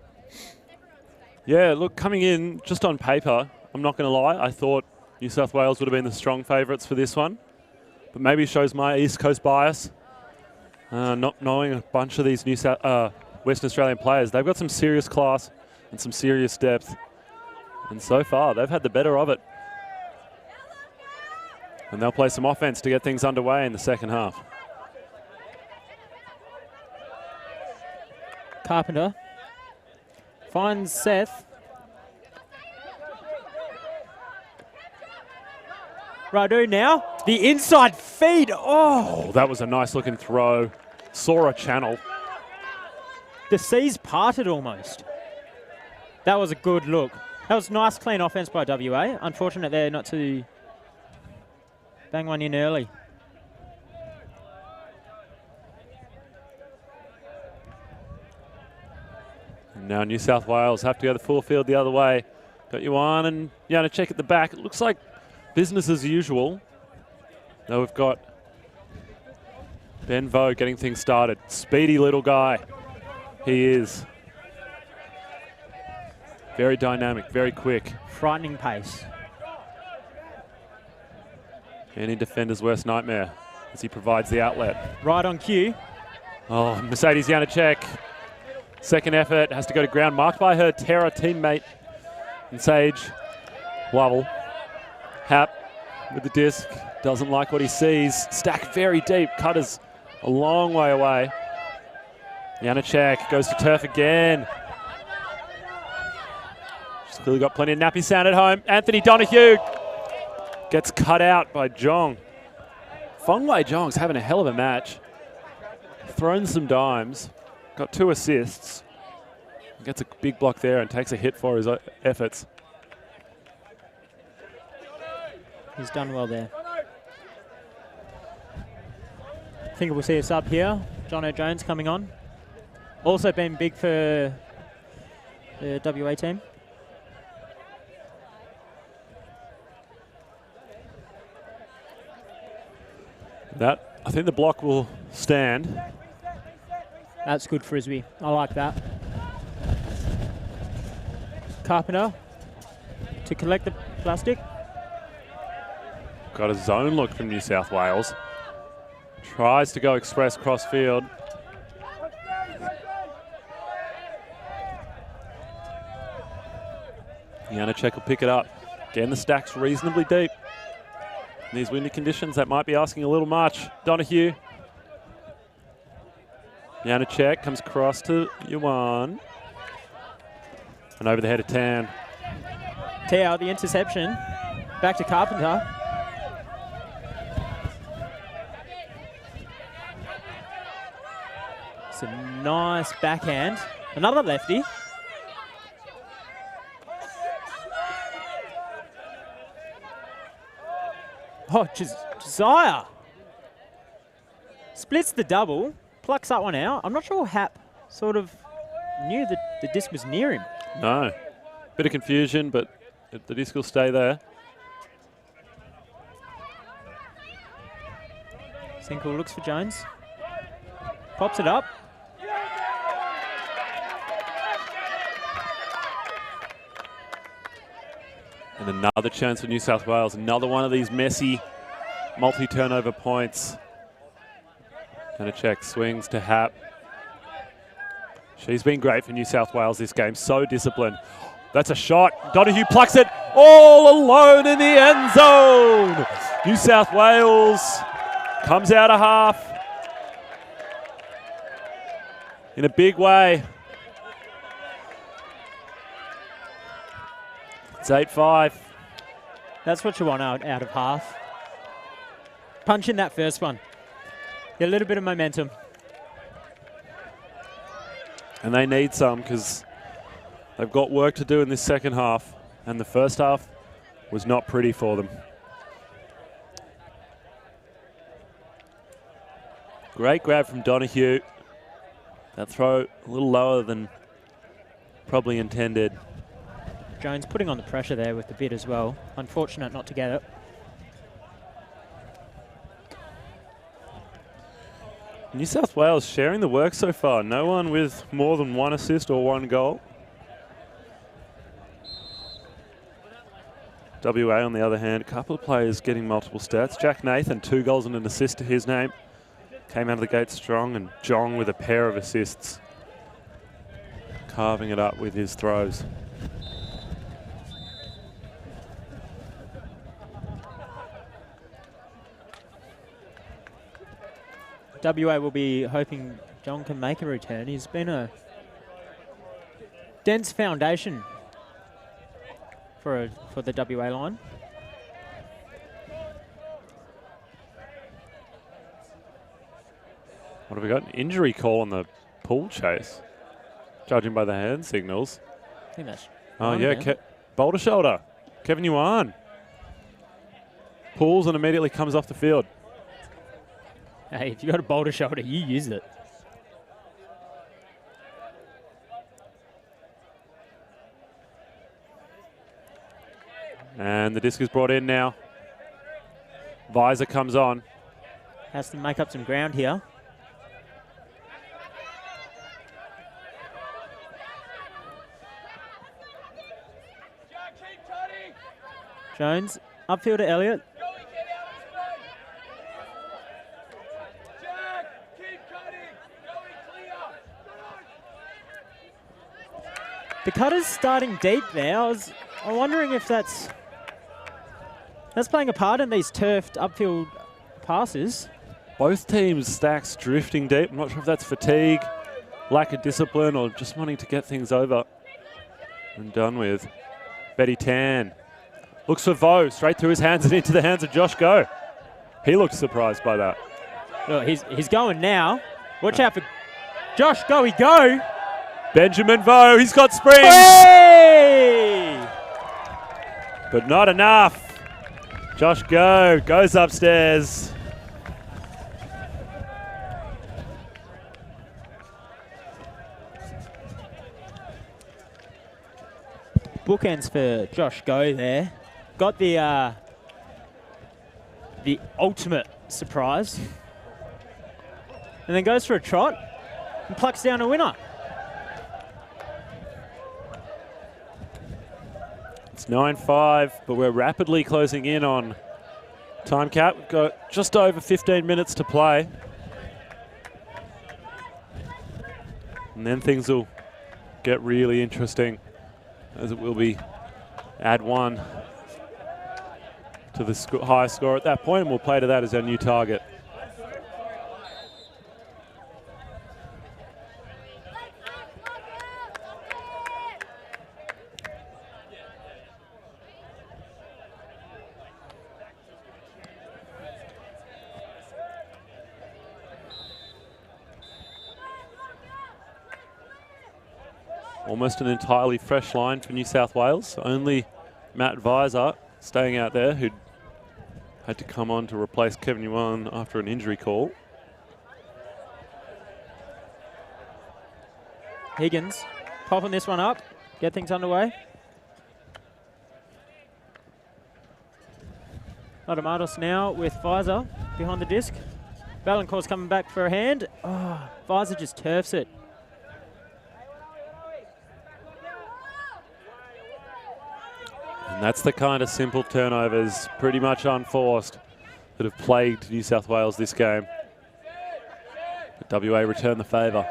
Yeah, look, coming in just on paper, I'm not going to lie, I thought New South Wales would have been the strong favourites for this one. But maybe it shows my East Coast bias. Not knowing a bunch of these Western Australian players. They've got some serious class and some serious depth. And so far, they've had the better of it. And they'll play some offense to get things underway in the second half. Carpenter finds Seth. Radu now. The inside feed. Oh, That was a nice looking throw. Saw a channel. the seas parted almost. That was a good look. That was nice, clean offense by WA. Unfortunate there not to bang one in early. Now New South Wales have to go the full field the other way. Got Yuan and Janacek at the back. It looks like business as usual. Now we've got Ben Vo getting things started. Speedy little guy. He is. Very dynamic, very quick. Frightening pace. Any defender's worst nightmare as he provides the outlet. Right on cue. Oh, Mercedes Janacek. Second effort has to go to ground, marked by her Terra teammate. And Sage Lovell. Hap with the disc. Doesn't like what he sees. Stacked very deep. Cutters a long way away. Janacek goes to turf again. She's clearly got plenty of nappy sound at home. Anthony Donahue gets cut out by Jong. Fong Wei Jong's having a hell of a match. Thrown some dimes. Got 2 assists. Gets a big block there and takes a hit for his efforts. He's done well there. I think we'll see a sub here. John O'Jones coming on. Also been big for the WA team. I think the block will stand. That's good frisbee. I like that. Carpenter to collect the plastic. Got a zone look from New South Wales. Tries to go express cross field. Janacek will pick it up. Again, the stack's reasonably deep. In these windy conditions, that might be asking a little much. Donahue. Janacek comes across to Yuan. And over the head of Tan. Tao, the interception. Back to Carpenter. It's a nice backhand. Another lefty. Oh, Josiah. Splits the double, plucks that one out. I'm not sure Hap sort of knew that the disc was near him. No. Bit of confusion, but the disc will stay there. Sinkle looks for Jones. Pops it up. And another chance for New South Wales. Another one of these messy multi-turnover points. Janacek swings to Hap. She's been great for New South Wales this game, so disciplined. That's a shot. Donahue plucks it all alone in the end zone. New South Wales comes out of half in a big way. It's 8-5. That's what you want out of half. Punch in that first one. Get a little bit of momentum. And they need some because they've got work to do in this second half. And the first half was not pretty for them. Great grab from Donahue. That throw a little lower than probably intended. Jones putting on the pressure there with the bid as well. Unfortunate not to get it. New South Wales sharing the work so far. No one with more than one assist or one goal. WA, on the other hand, a couple of players getting multiple stats. Jack Nathan, 2 goals and an assist to his name. Came out of the gate strong, and Jong with a pair of assists. Carving it up with his throws. WA will be hoping John can make a return. He's been a dense foundation for the WA line. What have we got? An injury call on the pool chase, judging by the hand signals. I think that's... Oh, yeah, boulder shoulder. Kevin Yuan pulls and immediately comes off the field. Hey, if you got a boulder shoulder, you use it. And the disc is brought in now. Visor comes on. Has to make up some ground here. Jones, upfield to Elliott. The cutter's starting deep there. I'm wondering if that's playing a part in these turfed upfield passes. Both teams' stacks drifting deep. I'm not sure if that's fatigue, lack of discipline, or just wanting to get things over and done with. Betty Tan looks for Vo, straight through his hands and into the hands of Josh Go. He looked surprised by that. Look, he's going now. Watch out for Josh Go. Go. Benjamin Vo, he's got springs. Hey! But not enough. Josh Go goes upstairs. Bookends for Josh Go there. Got the ultimate surprise. And then goes for a trot and plucks down a winner. It's 9-5, but we're rapidly closing in on time cap. We've got just over 15 minutes to play. And then things will get really interesting, as it will be add 1 to the high score at that point, and we'll play to that as our new target. Almost an entirely fresh line for New South Wales. Only Matt Visor staying out there, who had to come on to replace Kevin Yuan after an injury call. Higgins popping this one up, get things underway. Automatos now with Visor behind the disc. Valancourt's coming back for a hand. Oh, Visor just turfs it. And that's the kind of simple turnovers, pretty much unforced, that have plagued New South Wales this game. But WA return the favour.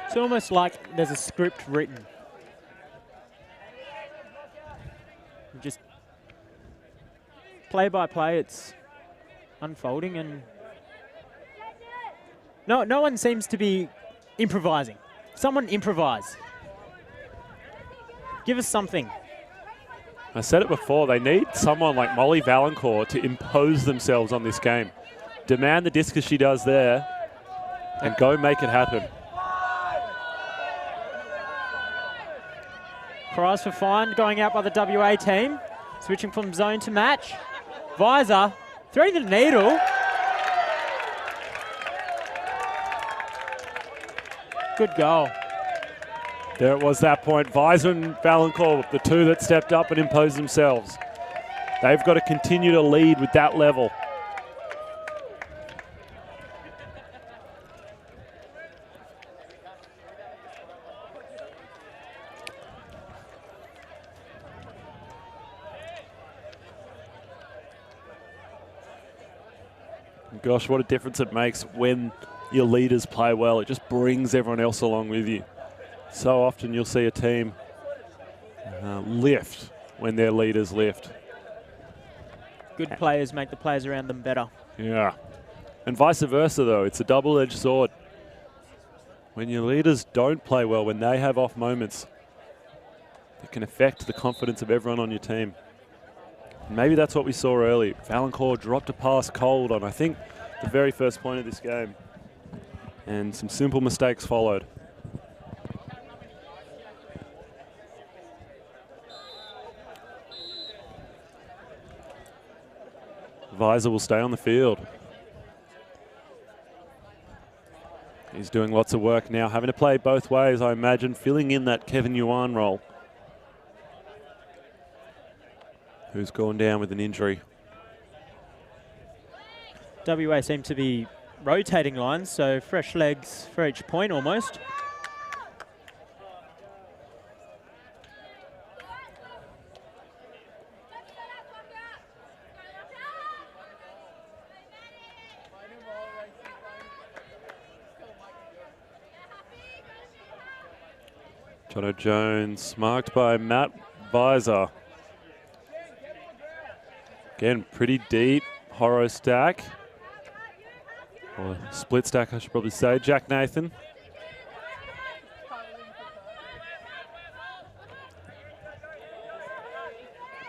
It's almost like there's a script written. Just play by play, it's unfolding, and no one seems to be improvising. Someone improvise. Give us something. I said it before, they need someone like Molly Valancourt to impose themselves on this game. Demand the disc as she does there and go make it happen. Cries for fine going out by the WA team. Switching from zone to match. Visor throwing the needle. Good goal. There it was, that point. Visor and Valancourt, the two that stepped up and imposed themselves. They've got to continue to lead with that level. Gosh, what a difference it makes when your leaders play well. It just brings everyone else along with you. So often you'll see a team lift when their leaders lift. Good players make the players around them better. Yeah. And vice versa, though. It's a double-edged sword. When your leaders don't play well, when they have off moments, it can affect the confidence of everyone on your team. Maybe that's what we saw early. Valancourt dropped a pass cold on, I think, the very first point of this game. And some simple mistakes followed. Visor will stay on the field. He's doing lots of work now, having to play both ways, I imagine, filling in that Kevin Yuan role, who's gone down with an injury. WA seem to be rotating lines, so fresh legs for each point almost. Jono Jones marked by Matt Visor. Again, pretty deep Horo stack. Or split stack, I should probably say. Jack Nathan.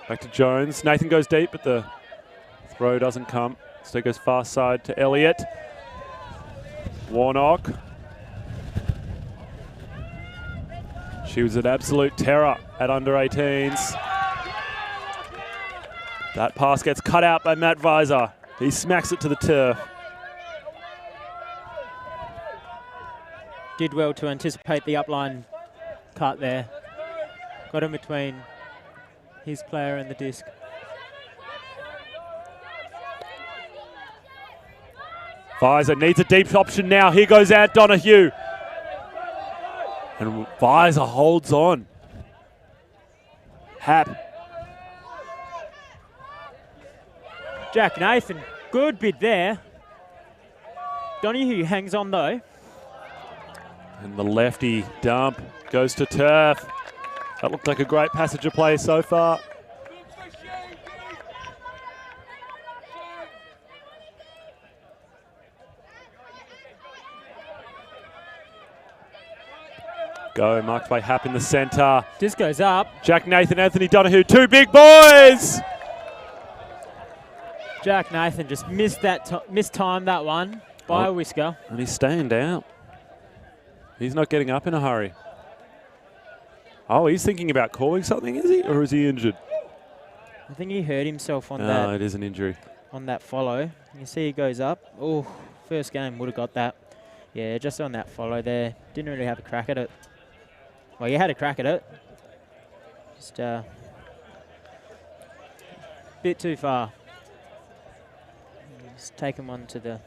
Back to Jones. Nathan goes deep, but the throw doesn't come. So it goes far side to Elliott. Warnock. She was an absolute terror at under 18s. That pass gets cut out by Matt Visor. He smacks it to the turf. Did well to anticipate the upline cut there. Got in between his player and the disc. Visor needs a deep option now. Here goes Ant Donahue. And Visor holds on. Hap. Jack Nathan, good bid there. Donahue hangs on though. And the lefty dump goes to turf. That looked like a great passage of play so far. Go, marked by Hap in the centre. This goes up. Jack Nathan, Anthony Donahue, two big boys! Jack Nathan just mistimed that one by a whisker. And he's staying down. He's not getting up in a hurry. Oh, he's thinking about calling something, is he? Or is he injured? I think he hurt himself on No, it is an injury. On that follow. You see he goes up. Oh, first game would have got that. Yeah, just on that follow there. Didn't really have a crack at it. Well, you had a crack at it. Just a bit too far. Just taking one to the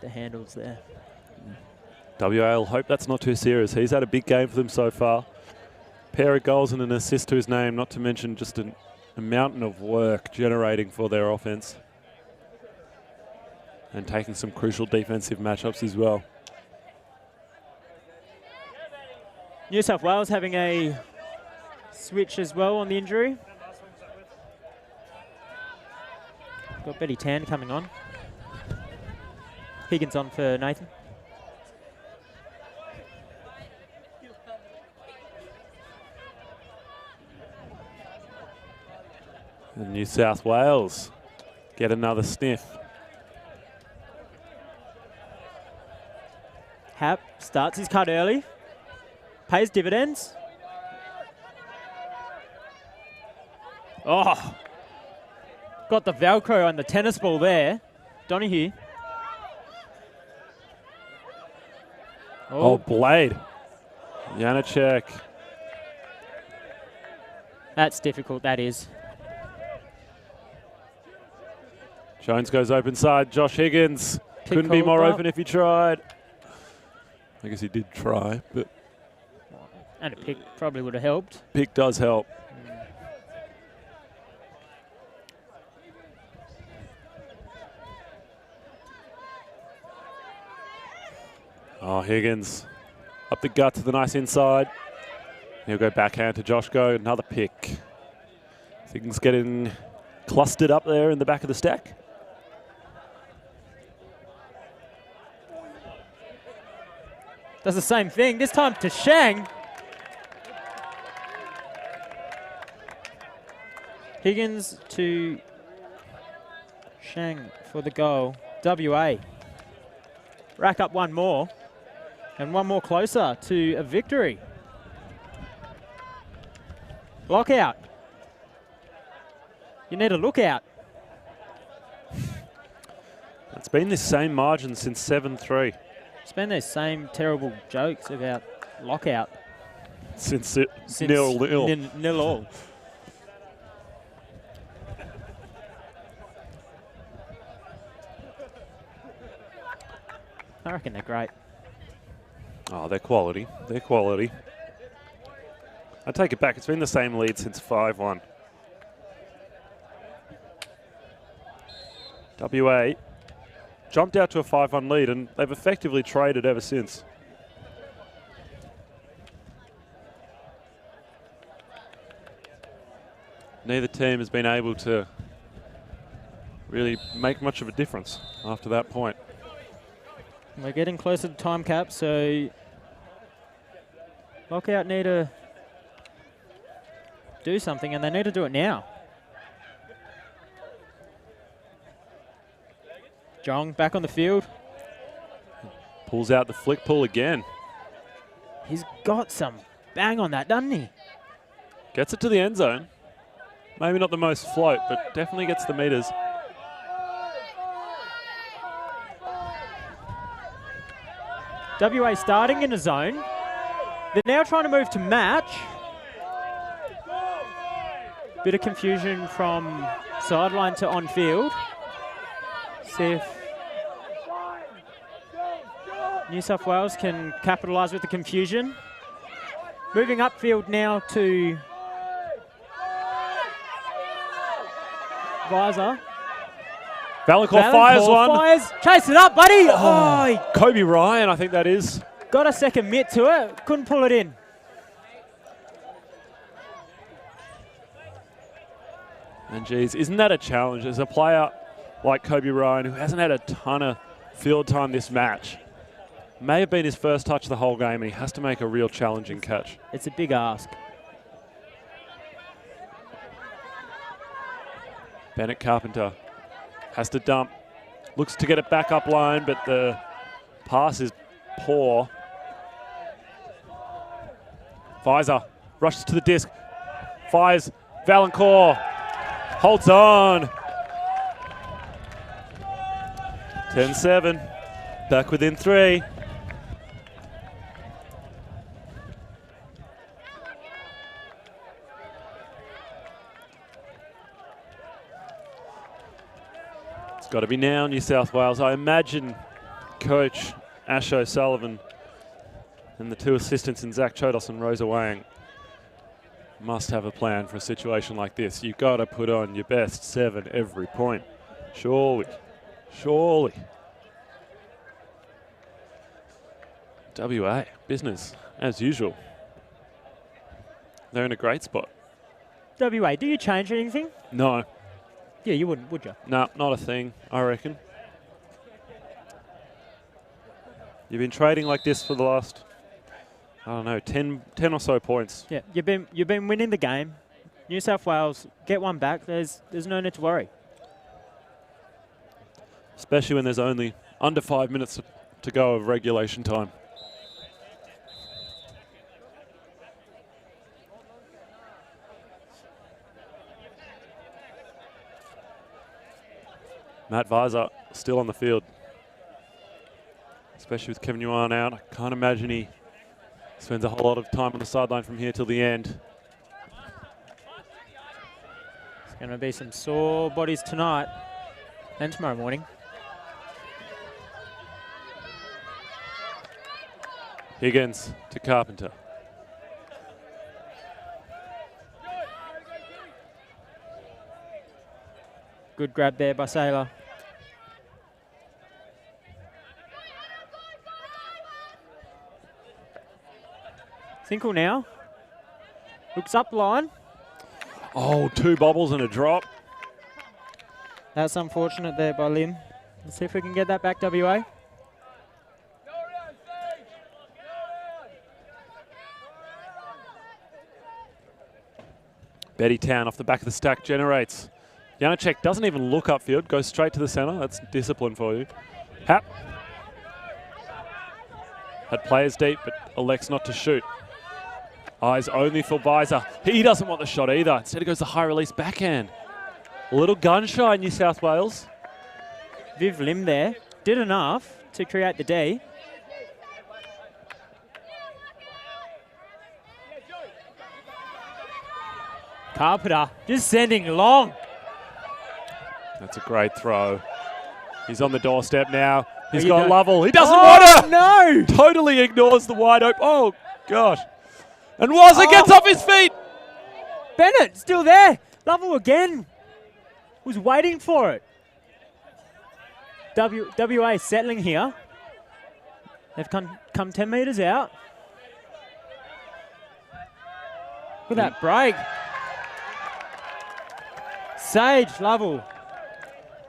handles there. WA will hope that's not too serious. He's had a big game for them so far. Pair of goals and an assist to his name, not to mention just a mountain of work generating for their offense. And taking some crucial defensive matchups as well. New South Wales having a switch as well on the injury. Got Betty Tan coming on. Higgins on for Nathan. And New South Wales get another sniff. Hap starts his cut early. Pays dividends. Oh! Got the Velcro on the tennis ball there. Donahue. Oh, Blade. Janacek. That's difficult, that is. Jones goes open side. Josh Higgins. Couldn't be more open if he tried. I guess he did try, but... And a pick probably would have helped. Pick does help. Oh, Higgins. Up the gut to the nice inside. He'll go backhand to Josh Go. Another pick. Things getting clustered up there in the back of the stack. Does the same thing, this time to Shang. Higgins to Shang for the goal. WA. Rack up one more. And one more closer to a victory. Lockout. You need a lookout. It's been this same margin since 7-3. It's been those same terrible jokes about lockout. Since 0-0. Nil all. I reckon they're great. Oh, they're quality. They're quality. I take it back. It's been the same lead since 5-1. WA jumped out to a 5-1 lead, and they've effectively traded ever since. Neither team has been able to really make much of a difference after that point. We're getting closer to time cap, so Lockout need to do something, and they need to do it now. Jong back on the field. Pulls out the flick pull again. He's got some bang on that, doesn't he? Gets it to the end zone. Maybe not the most float, but definitely gets the meters. WA starting in a zone. They're now trying to move to match. Bit of confusion from sideline to on field. See if New South Wales can capitalise with the confusion. Moving upfield now to Visor. Valancourt fires one. Chase it up, buddy. Oh, Kobe Ryan, I think that is. Got a second mitt to it. Couldn't pull it in. And geez, isn't that a challenge? As a player like Kobe Ryan, who hasn't had a ton of field time this match, may have been his first touch of the whole game, and he has to make a real challenging catch. It's a big ask. Bennett Carpenter has to dump. Looks to get it back up line, but the pass is poor. Visor rushes to the disc. Fires. Valancourt holds on. 10-7. Back within 3. It's got to be now, New South Wales. I imagine Coach Ash O'Sullivan and the 2 assistants in Zach Chodos and Rosa Wang must have a plan for a situation like this. You've got to put on your best 7 every point. Surely. Surely. WA, business, as usual. They're in a great spot. WA, do you change anything? No. Yeah, you wouldn't, would you? No, not a thing, I reckon. You've been trading like this for the last, I don't know, 10 or so points. Yeah, you've been winning the game. New South Wales, get one back. There's no need to worry. Especially when there's only under 5 minutes to go of regulation time. Matt Visor still on the field. Especially with Kevin Yuan out. I can't imagine he spends a whole lot of time on the sideline from here till the end. There's going to be some sore bodies tonight and tomorrow morning. Higgins to Carpenter. Good grab there by Saylor. Finkel now. Looks up line. Oh, 2 bobbles and a drop. That's unfortunate there by Lim. Let's see if we can get that back, WA. Betty Town off the back of the stack generates. Janacek doesn't even look upfield, goes straight to the centre. That's discipline for you. Hap had players deep, but elects not to shoot. Eyes only for Visor. He doesn't want the shot either. Instead, it goes the high release backhand. A little gun shy, New South Wales. Viv Lim there did enough to create the D. Carpenter just sending long. That's a great throw. He's on the doorstep now. He's you got don't- Lovell. He doesn't want it. No! Totally ignores the wide open. Oh, gosh. And Wazza gets off his feet. Bennett still there. Lovell again. Was waiting for it. WA settling here. They've come 10 metres out. Look at that break. Sage Lovell.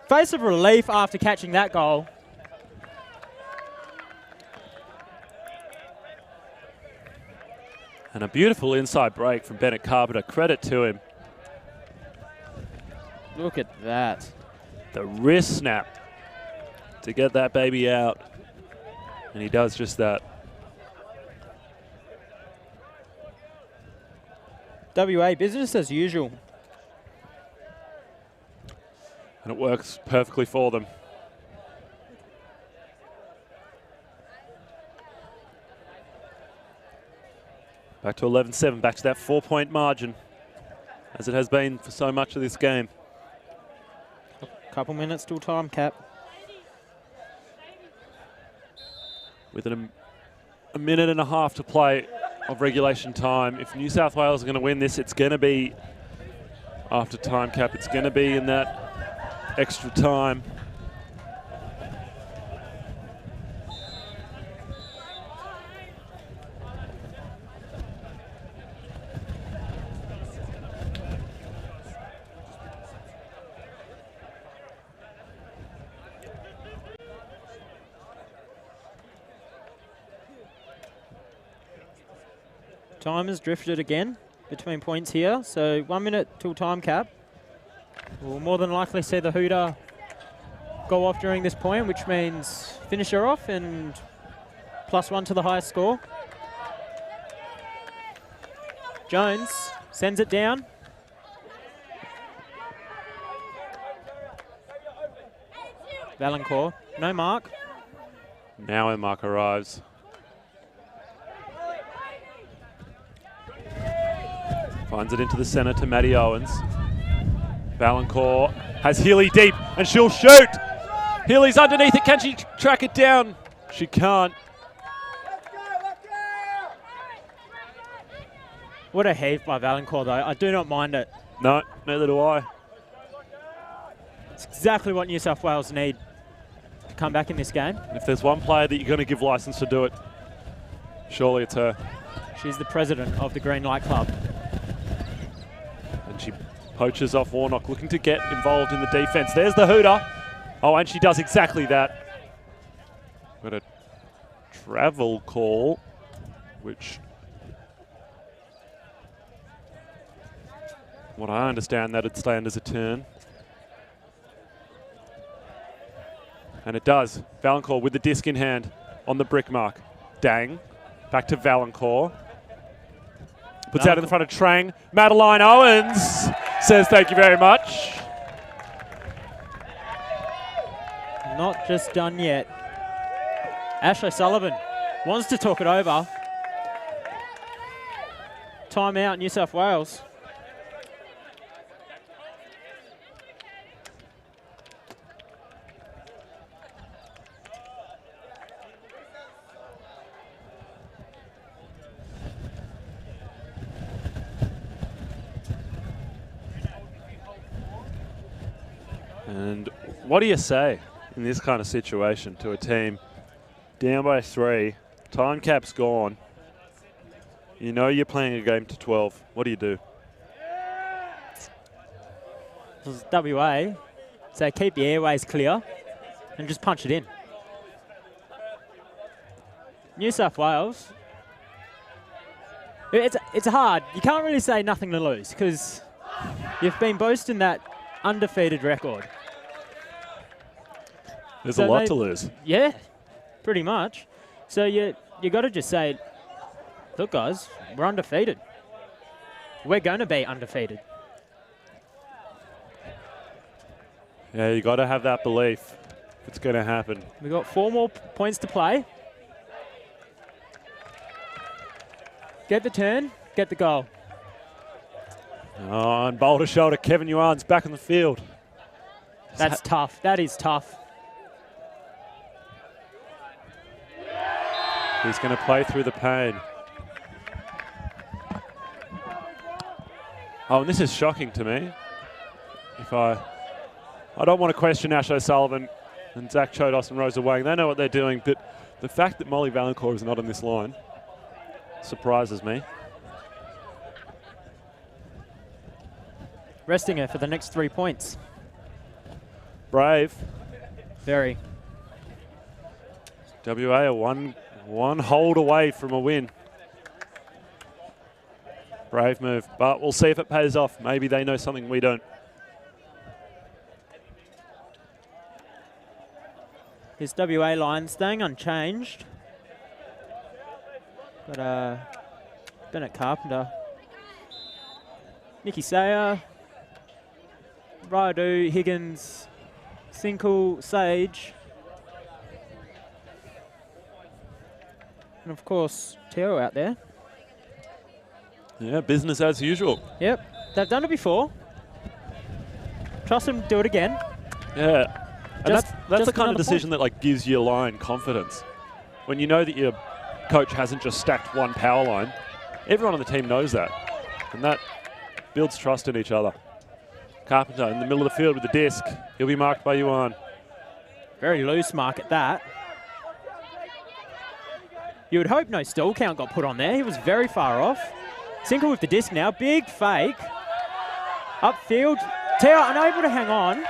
Face of relief after catching that goal. And a beautiful inside break from Bennett Carpenter. Credit to him. Look at that. The wrist snap to get that baby out. And he does just that. WA business as usual. And it works perfectly for them. Back to 11-7, back to that 4-point margin, as it has been for so much of this game. Couple minutes till time cap. With a minute and a half to play of regulation time. If New South Wales are going to win this, it's going to be after time cap. It's going to be in that extra time. Time has drifted again between points here, so 1 minute till time cap. We'll more than likely see the hooter go off during this point, which means finisher off and +1 to the highest score. Jones sends it down. Valancourt, no mark. Now when mark arrives. Finds it into the centre to Maddie Owens. Valancourt has Healy deep and she'll shoot. Healy's underneath it. Can she track it down? She can't. What a heave by Valancourt though. I do not mind it. No, neither do I. It's exactly what New South Wales need to come back in this game. If there's one player that you're going to give license to do it, surely it's her. She's the president of the Green Light Club. Poaches off Warnock, looking to get involved in the defense. There's the hooter. Oh, and she does exactly that. Got a travel call, which, what I understand, that'd stand as a turn. And it does. Valancourt with the disc in hand on the brick mark. Dang. Back to Valancourt. Puts out in the front of Trang. Madeline Owens says thank you very much. Not just done yet. Ashley Sullivan wants to talk it over. Timeout, New South Wales. And what do you say in this kind of situation to a team down by 3, time cap's gone, you know you're playing a game to 12, what do you do? This is WA, so keep the airways clear and just punch it in. New South Wales, it's hard. You can't really say nothing to lose because you've been boasting that undefeated record. There's a lot to lose. Yeah, pretty much. So you got to just say, look, guys, we're undefeated. We're going to be undefeated. Yeah, you got to have that belief. It's going to happen. We got 4 more points to play. Get the turn, get the goal. Oh, and boulder shoulder, Kevin Yuan's back in the field. That's tough. That is tough. He's going to play through the pain. Oh, and this is shocking to me. I don't want to question Ash O'Sullivan and Zach Chodos and Rosa Wang. They know what they're doing, but the fact that Molly Valancourt is not on this line surprises me. Resting her for the next 3 points. Brave. Very. WA are one hold away from a win. Brave move, but we'll see if it pays off. Maybe they know something we don't. This WA line staying unchanged. Got Bennett Carpenter, Nikki Sayer, Radu, Higgins, Sinkle, Sage, and of course Teo out there. Yeah, business as usual. Yep, they've done it before. Trust them to do it again. Yeah, and that's the kind of decision point. that like gives your line confidence. When you know that your coach hasn't just stacked one power line, everyone on the team knows that, and that builds trust in each other. Carpenter in the middle of the field with the disc. He'll be marked by Yuan. Very loose mark at that. You would hope no stall count got put on there. He was very far off. Sinkle with the disc now. Big fake. Upfield. Teo unable to hang on.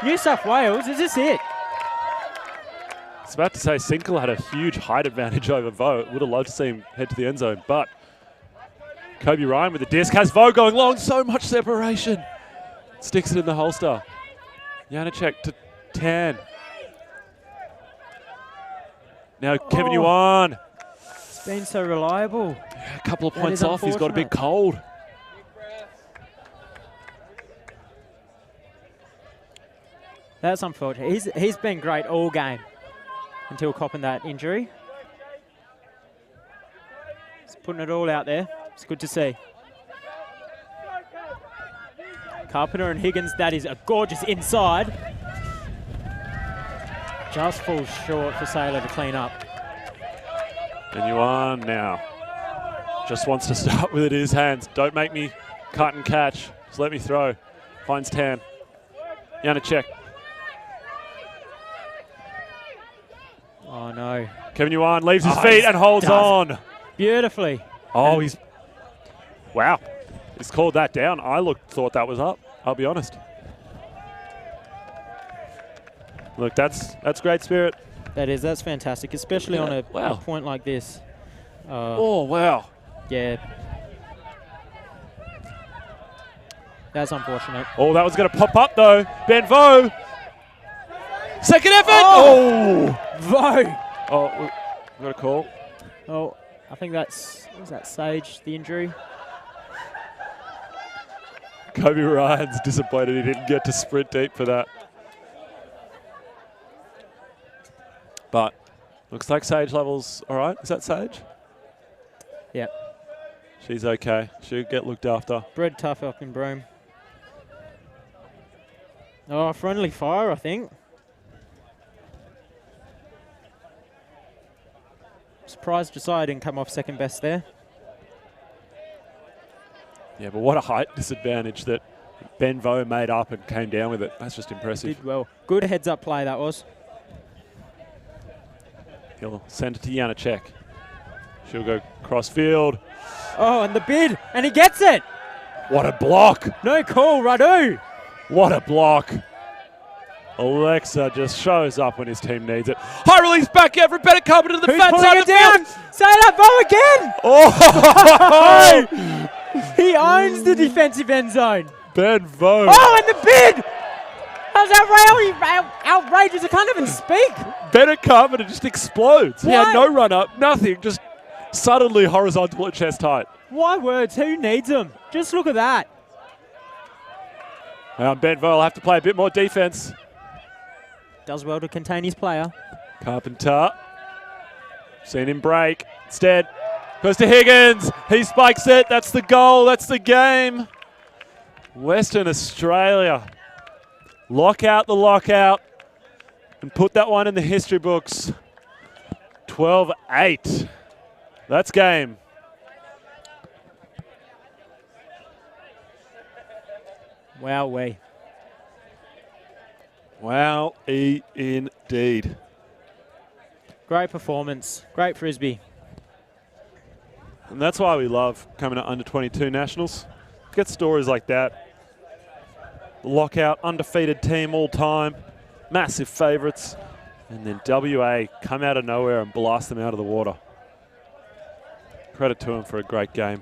New South Wales, is this it? I was about to say Sinkle had a huge height advantage over Vo. Would have loved to see him head to the end zone, but Kobe Ryan with the disc has Vo going long. So much separation. Sticks it in the holster. Janacek to Tan. Now Kevin Yuan. It's been so reliable. Yeah, a couple of points off. He's got a big cold. That's unfortunate. He's been great all game until copping that injury. He's putting it all out there. It's good to see. Carpenter and Higgins, that is a gorgeous inside. Just falls short for Saylor to clean up. And Yuan now just wants to start with it in his hands. Don't make me cut and catch. Just let me throw. Finds Tan. Janacek. Oh no. Kevin Yuan leaves his feet and holds on. Beautifully. Oh, wow. He's called that down. I thought that was up. I'll be honest. Look, that's great spirit. That's fantastic, especially on a Wow. point like this. Oh, wow. Yeah. That's unfortunate. Oh, that was going to pop up, though. Benvo. Second effort. Oh. Vo! Oh, we got a call. Oh, I think was that Sage, the injury? Kobe Ryan's disappointed he didn't get to sprint deep for that. But looks like Sage level's all right. Is that Sage? Yep. She's okay. She'll get looked after. Bred tough up in Broome. Oh, friendly fire, I think. Surprised Josiah didn't come off second best there. Yeah, but what a height disadvantage that Benvo made up and came down with it. That's just impressive. Did well. Good heads-up play, that was. He'll send it to Janacek. She'll go cross field. Oh, and the bid, and he gets it. What a block. No call, Radu. What a block. Alexa just shows up when his team needs it. High release back out for Bennett Carpenter to the Who's fat pulling side it of the down? field. Say that Bo again. Oh! He owns the defensive end zone. Benvo. Oh, and the bid. That was outrageous. I can't even speak. Bennett Carpenter just explodes. He had What? no run up, nothing, just suddenly horizontal at chest height. Why words? Who needs them? Just look at that. Benvo will have to play a bit more defense. Does well to contain his player. Carpenter. Seen him break. Instead, goes to Higgins. He spikes it. That's the goal. That's the game. Western Australia. Lock out the lockout and put that one in the history books. 12-8. That's game. Wowee. Wow, indeed. Great performance. Great frisbee. And that's why we love coming to under-22 nationals. Get stories like that. The lockout, undefeated team all time, massive favourites, and then WA come out of nowhere and blast them out of the water. Credit to them for a great game.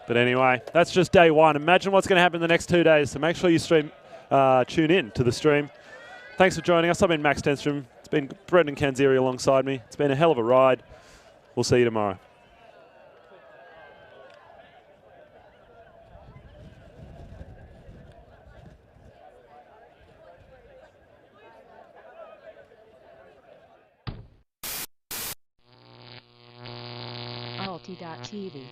But anyway, that's just day one. Imagine what's going to happen the next 2 days, so make sure you tune in to the stream. Thanks for joining us. I've been Max Stenstrom. It's been Brendan Kanziri alongside me. It's been a hell of a ride. We'll see you tomorrow. Alti.tv